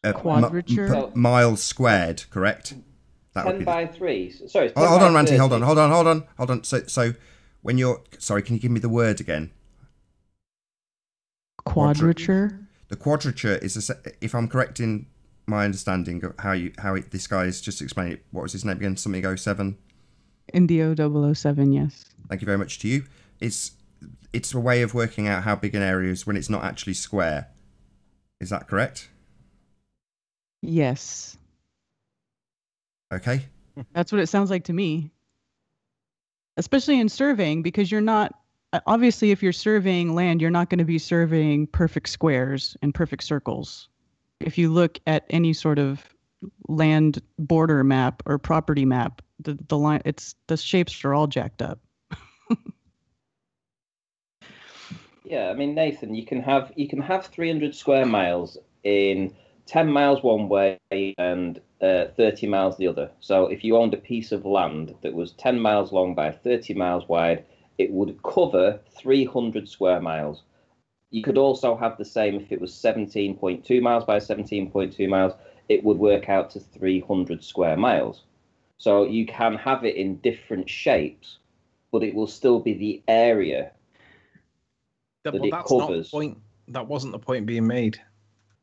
Quadrature? Miles squared, correct? That 10 by 3. Sorry. Hold on, Ranty, hold on. So when you're, can you give me the word again? Quadrature? The quadrature is, if I'm correct in my understanding of this guy is just explaining it. What was his name again? Something 07? Indio 007, yes. Thank you very much to you. It's a way of working out how big an area is when it's not actually square. Is that correct? Yes. Okay. That's what it sounds like to me. Especially in surveying, because you're not, obviously if you're surveying land, you're not going to be surveying perfect squares and perfect circles. If you look at any sort of land border map or property map, the line, the shapes are all jacked up. Yeah, I mean, Nathan, you can have 300 square miles in 10 miles one way and 30 miles the other. So if you owned a piece of land that was 10 miles long by 30 miles wide, it would cover 300 square miles. You could also have the same if it was 17.2 miles by 17.2 miles. It would work out to 300 square miles. So you can have it in different shapes, but it will still be the area that Well, it that's not the covers. point. That wasn't the point being made.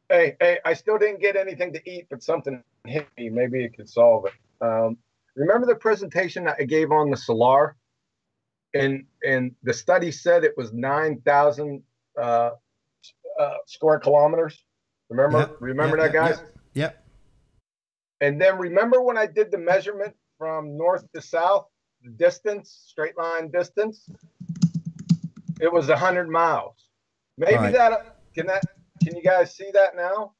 Hey, I still didn't get anything to eat, but something hit me. Maybe it could solve it. Remember the presentation that I gave on the Solar? And the study said it was 9,000 square kilometers. Remember that, guys? Yep. And then remember when I did the measurement from north to south, the distance, straight line distance? It was 100 miles. Maybe Right. Can you guys see that now?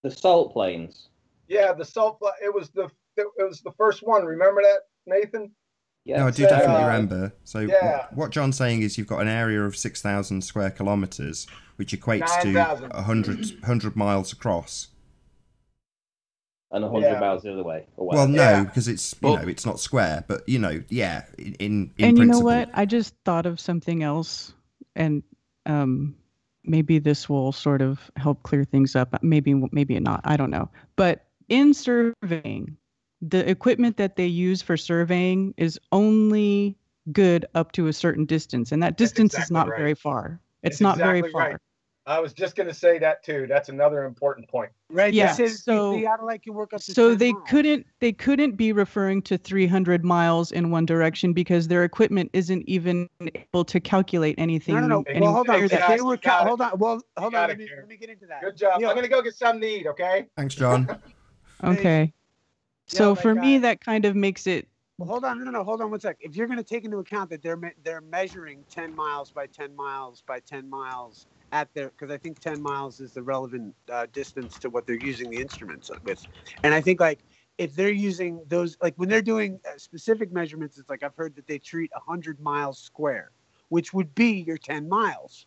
The salt plains. Yeah, the salt. It was the first one. Remember that, Nathan? Yeah, No, I do so, definitely remember. So yeah. what John's saying is you've got an area of 6,000 square kilometres, which equates to 9,000. 100 miles across. And 100 Yeah. miles the other way. Away. Well, no, Yeah. because it's Well- it's not square, but in And principle. you know what? I just thought of something else, and maybe this will sort of help clear things up. Maybe not. I don't know. But in surveying, the equipment that they use for surveying is only good up to a certain distance, and that distance is exactly not right. very far. It's That's not very exactly far. right. I was just going to say that too. That's another important point. Right. Yeah, This is, so- the Adelaide can work up to So 10 they miles. couldn't be referring to 300 miles in one direction because their equipment isn't even able to calculate anything. No. any Well, hold on. near that. They were Got it. hold on. Well, hold Got on. it, Let me get into that. Good job. Yo, I'm going to go get something to eat, okay? Thanks, John. Okay. So like, for me, that kind of makes it. Well, hold on. No. Hold on one sec. If you're going to take into account that they're measuring 10 miles by 10 miles by 10 miles at their, because I think 10 miles is the relevant distance to what they're using the instruments with, and I think like if they're using those, like when they're doing specific measurements, it's like I've heard that they treat 100 miles square, which would be your 10 miles.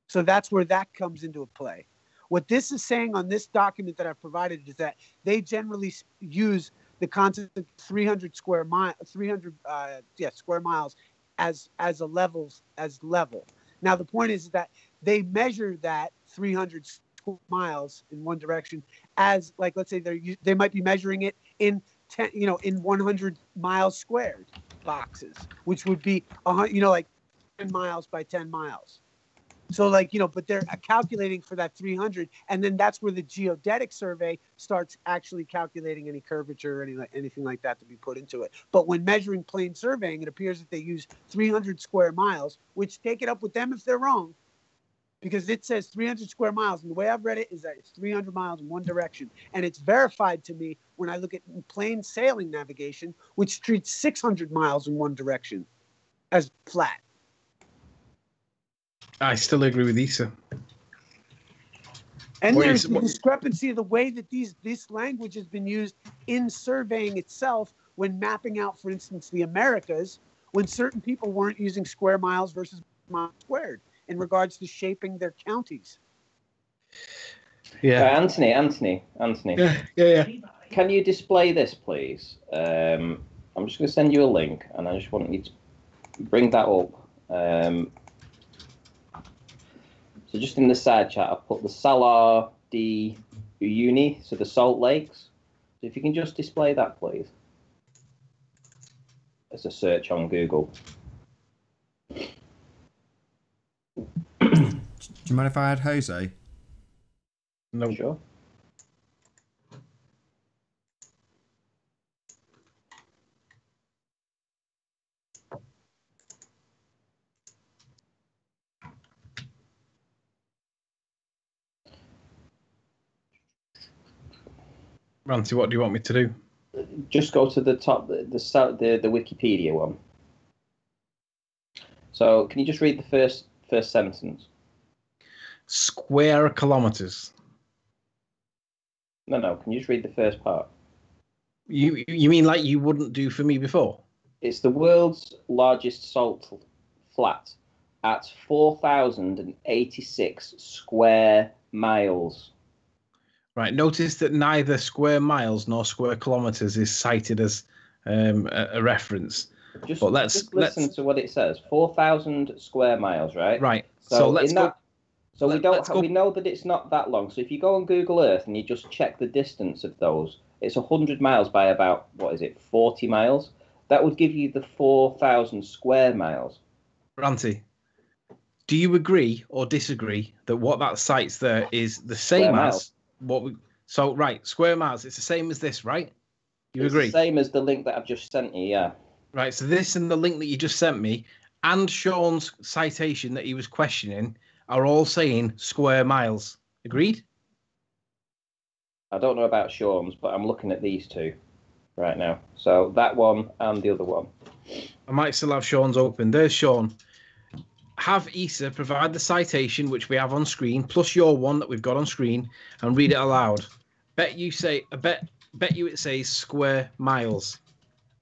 So that's where that comes into a play. What this is saying on this document that I've provided is that they generally use the concept of 300 square miles as a level. Now the point is that they measure that 300 square miles in one direction as, like, let's say they might be measuring it in 10, in 100 miles squared boxes, which would be like 10 miles by 10 miles. So but they're calculating for that 300, and then that's where the geodetic survey starts actually calculating any curvature or anything like that to be put into it. But when measuring plane surveying, it appears that they use 300 square miles, which take it up with them if they're wrong, because it says 300 square miles, and the way I've read it is that it's 300 miles in one direction, and it's verified to me when I look at plane sailing navigation, which treats 600 miles in one direction as flat. I still agree with Issa. And What there's is- the discrepancy of the way that this language has been used in surveying itself when mapping out, for instance, the Americas, when certain people weren't using square miles versus miles squared in regards to shaping their counties. Yeah. Anthony. Yeah. Can you display this, please? I'm just going to send you a link, and I just want you to bring that up. So just in the side chat, I've put the Salar de Uyuni, so the Salt Lakes. So if you can just display that, please. As a search on Google. Do you mind if I add Jose? No. Sure. Ranty, what do you want me to do? Just go to the top, the Wikipedia one. So can you just read the first sentence? Square kilometers. No. Can you just read the first part? You mean like you wouldn't do for me before? It's the world's largest salt flat at 4,086 square miles. Right. Notice that neither square miles nor square kilometers is cited as a reference. Just But listen to what it says. 4,000 square miles, right? Right. So let's in go. that, so let's go. we know that it's not that long. So if you go on Google Earth and you just check the distance of those It's 100 miles by about, 40 miles? That would give you the 4,000 square miles. Ranty, do you agree or disagree that what that cites there is the same as what we... So, right, square miles, it's the same as this, right? You agree? It's the same as the link that I've just sent you, yeah. Right, so this and the link that you just sent me and Sean's citation that he was questioning are all saying square miles. Agreed? I don't know about Sean's, but I'm looking at these two right now. So that one and the other one. I might still have Sean's open. There's Sean. Have Issa provide the citation, which we have on screen, plus your one that we've got on screen, and read it aloud. Bet you it says square miles.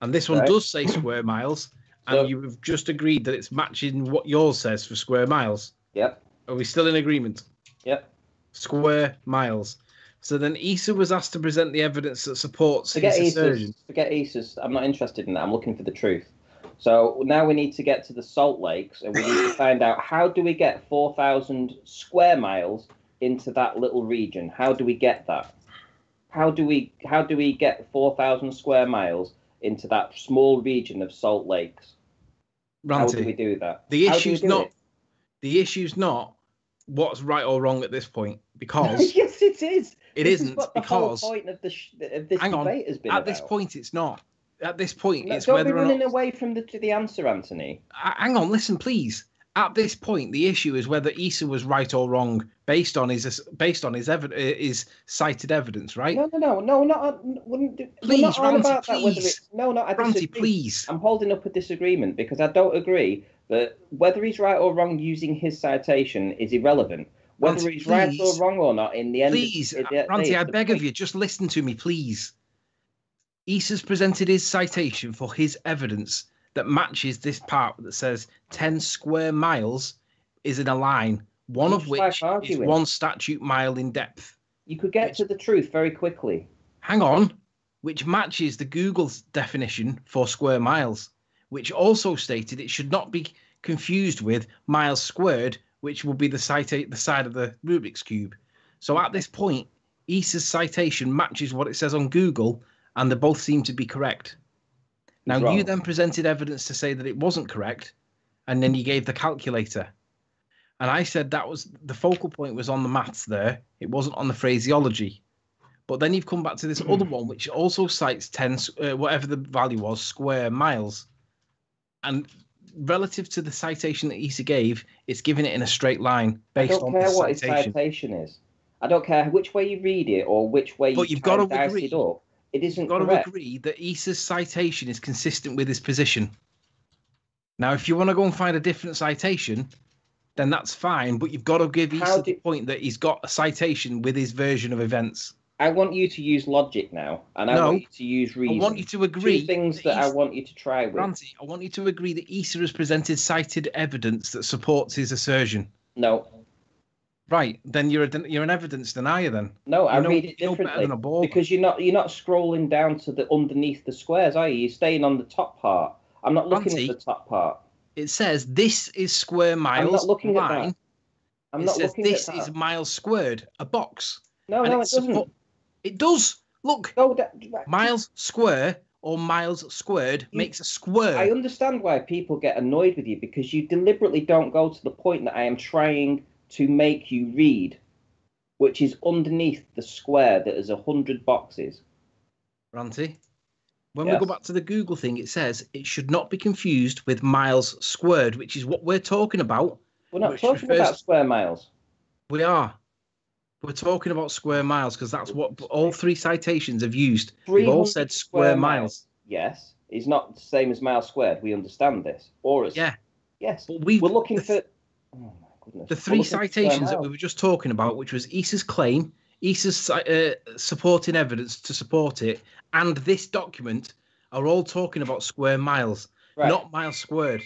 And this one does say square miles, and you've just agreed that it's matching what yours says for square miles. Yep. Are we still in agreement? Yep. Square miles. So then Issa was asked to present the evidence that supports his assertion. Forget Issa's. I'm not interested in that. I'm looking for the truth. So now we need to get to the Salt Lakes, and we need to find out, how do we get 4,000 square miles into that little region? How do we get that? How do we get 4,000 square miles into that small region of Salt Lakes? Ranty, how do we do that? The issue's not what's right or wrong at this point, because yes, it is. This isn't, is what the because whole point of this debate has been. At this point, it's not. At this point, it's don't whether be or running not... away from the answer, Anthony. Hang on, listen, please. At this point, the issue is whether Issa was right or wrong based on his cited evidence, right? No, not. Please, Ranty, please. Ranty, please. I'm holding up a disagreement because I don't agree that whether he's right or wrong using his citation is irrelevant. Whether Ranty, he's right or wrong or not, in the end, please, Ranty, I beg of you, just listen to me, please. Issa's presented his citation for his evidence that matches this part that says 10 square miles is in a line, one of which is 1 statute mile in depth. You could get to the truth very quickly. Hang on. Which matches the Google's definition for square miles, which also stated it should not be confused with miles squared, which will be the side of the Rubik's Cube. So at this point, Issa's citation matches what it says on Google, and they both seem to be correct. Now, you then presented evidence to say that it wasn't correct, and then you gave the calculator. And I said that was the focal point was on the maths there. It wasn't on the phraseology. But then you've come back to this other one, which also cites 10, whatever the value was, square miles. And relative to the citation that Issa gave, it's giving it in a straight line based on the citation. I don't care what his citation is. I don't care which way you read it or which way you dice it up. It isn't correct. You've got to agree that Issa's citation is consistent with his position. Now, if you want to go and find a different citation, then that's fine, but you've got to give Issa the point that he's got a citation with his version of events. I want you to use logic now, and I want you to use reason. I want you to agree. 2 things that I want you to try with. Ranty, I want you to agree that Issa has presented cited evidence that supports his assertion. No. Right, then you're an evidence denier then. No, I read it differently because you're not scrolling down to the underneath the squares, are you? You're staying on the top part. I'm not looking at the top part. It says this is square miles. I'm not looking at that. I'm not looking at that. This is miles squared, a box. No, it doesn't. It does. Look, miles square or miles squared makes a square. I understand why people get annoyed with you because you deliberately don't go to the point that I am trying to make you read, which is underneath the square that is 100 boxes. Ranty, when we go back to the Google thing, it says it should not be confused with miles squared, which is what we're talking about. We're not talking about square miles. We are. We're talking about square miles because that's what all 3 citations have used. They've all said square miles. Yes, it's not the same as miles squared. We understand this. Or as yes, but we're looking for. The 3 citations that we were just talking about, which was Issa's claim, Issa's supporting evidence to support it, and this document, are all talking about square miles, not miles squared.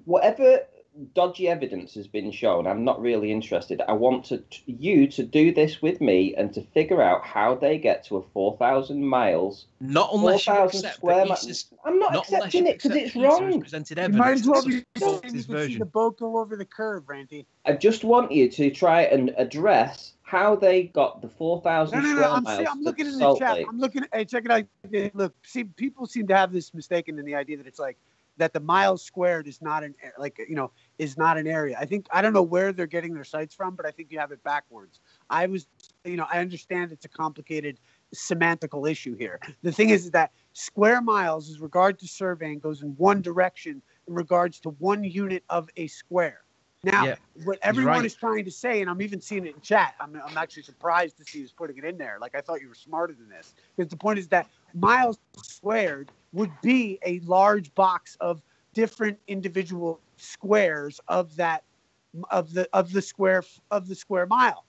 Whatever dodgy evidence has been shown, I'm not really interested. I want you to do this with me and to figure out how they get to a 4,000 miles. Not unless you 4,000 accept square that miles. Issa's, I'm not not unless accepting you it because accept it's that Issa has wrong. presented You evidence might as well that be supports saying you his can see version. the boat go over the curve, Ranty. I just want you to try and address how they got the 4,000 No. square I'm miles. looking to in the Salt chat. Lake. I'm looking. Hey, check it out. Look, see, people seem to have this mistaken in the idea that it's like that the miles squared is not is not an area. I don't know where they're getting their sites from, but I think you have it backwards. I understand it's a complicated semantical issue here. The thing is that square miles, as regard to surveying, goes in one direction in regards to one unit of a square. Now, what everyone is trying to say, and I'm even seeing it in chat, I'm actually surprised to see who's putting it in there. Like, I thought you were smarter than this. Because the point is that miles squared would be a large box of different individual squares of the square mile.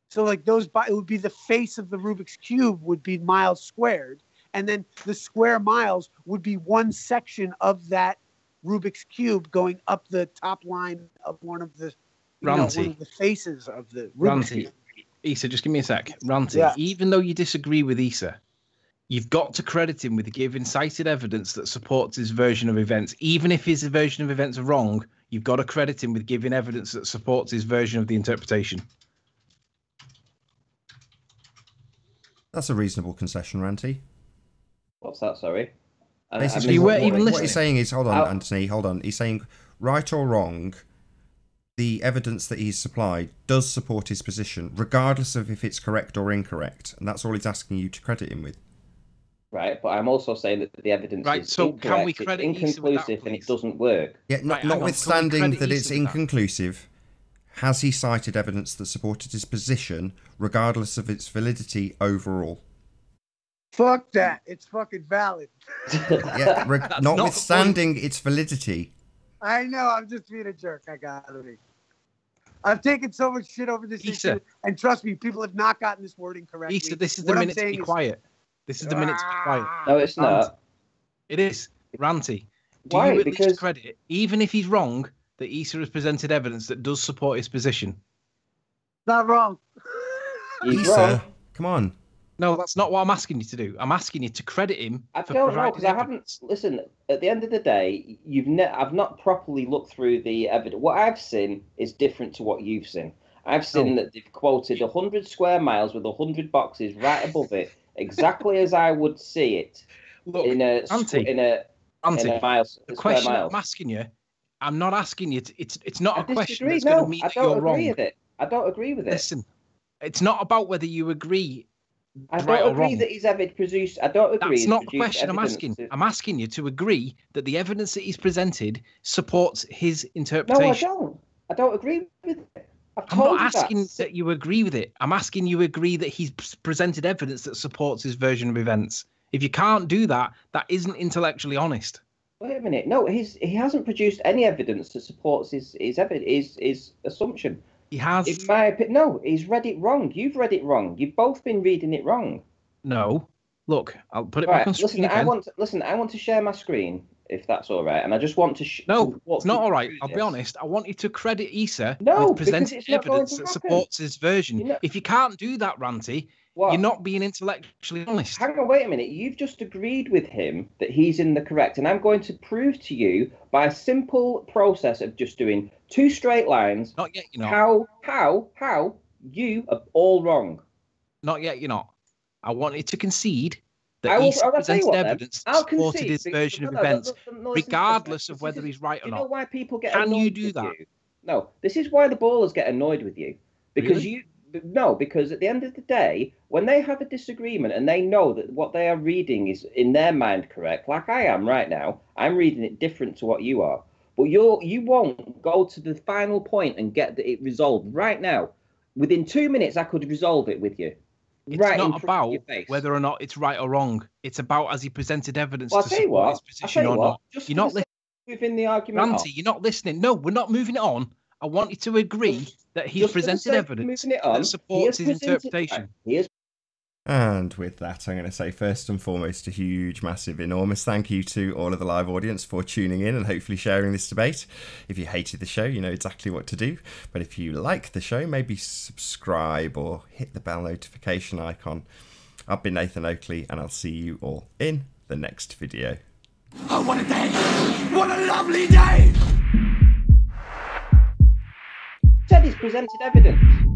So like it would be the face of the Rubik's Cube would be miles squared. And then the square miles would be one section of that Rubik's Cube going up the top line of one of the faces of the Rubik's Cube. Issa, just give me a sec. Ranty, even though you disagree with Issa, you've got to credit him with giving cited evidence that supports his version of events. Even if his version of events are wrong, you've got to credit him with giving evidence that supports his version of the interpretation. That's a reasonable concession, Ranty. What's that, sorry? Basically, you weren't what, even what listening. he's saying is, hold on, Anthony, hold on. He's saying, right or wrong, the evidence that he's supplied does support his position, regardless of if it's correct or incorrect. And that's all he's asking you to credit him with. Right, but I'm also saying that the evidence is so incorrect, can we credit it's Issa with that, inconclusive, and it please? doesn't work. Yeah, Right, hang on. notwithstanding Can we that credit it's Issa with that? inconclusive, has he cited evidence that supported his position, regardless of its validity overall? Fuck that. It's fucking valid. Yeah, notwithstanding its validity. I know. I'm just being a jerk. I got it. I've taken so much shit over this issue, and trust me, people have not gotten this wording correctly. Issa, this is the minute to be quiet. This is the minute to be quiet. No, it's not. It is. Ranty, do Why? you at Because least credit, even if he's wrong, that Issa has presented evidence that does support his position? Not wrong. He's wrong. Come on. No, that's not what I'm asking you to do. I'm asking you to credit him. I for don't know providing because I haven't. evidence. Listen, at the end of the day, I've not properly looked through the evidence. What I've seen is different to what you've seen. I've seen that they've quoted 100 square miles with 100 boxes right above it, exactly as I would see it. Look, in a miles. The question I'm asking you, I'm not asking you. It's not a question that's going to mean that you're wrong. I don't agree with it. Listen, it's not about whether you agree. I right don't or agree wrong. that he's ever produced. I don't agree. That's not the question I'm asking. I'm asking you to agree that the evidence that he's presented supports his interpretation. No, I don't agree with it. I'm not asking that you agree with it. I'm asking you agree that he's presented evidence that supports his version of events. If you can't do that, that isn't intellectually honest. Wait a minute. No, he hasn't produced any evidence that supports his assumption. He has. In my opinion, no, he's read it wrong. You've read it wrong. You've both been reading it wrong. No. Look, I'll put it back on screen again. I want to share my screen, if that's all right, and I just want to. No, it's not all right. I'll be honest. I want you to credit Issa with with presenting evidence that supports his version. If you can't do that, Ranty, you're not being intellectually honest. Hang on, wait a minute. You've just agreed with him that he's in the correct, and I'm going to prove to you by a simple process of just doing 2 straight lines. Not yet, you're not. How you are all wrong. Not yet, you're not. I want you to concede that Issa presented evidence that supported his version of events, regardless of whether he's right or not. You know why people get annoyed? Can you do with that? You? No, this is why the ballers get annoyed with you. Because Really? because at the end of the day, when they have a disagreement and they know that what they are reading is in their mind correct, like I am right now, I'm reading it different to what you are. But you won't go to the final point and get it resolved right now. Within 2 minutes, I could resolve it with you. It's right not about whether or not it's right or wrong. It's about has he presented evidence Well, to support his position or not. You're not listening. Within the argument, Ranty, you're not listening. No, we're not moving it on. I want you to agree that he's presented evidence that supports his interpretation. He has And with that, I'm going to say first and foremost a huge, massive, enormous thank you to all of the live audience for tuning in and hopefully sharing this debate. If you hated the show, you know exactly what to do. But if you like the show, maybe subscribe or hit the bell notification icon. I've been Nathan Oakley, and I'll see you all in the next video. Oh, what a day! What a lovely day! Said he's presented evidence.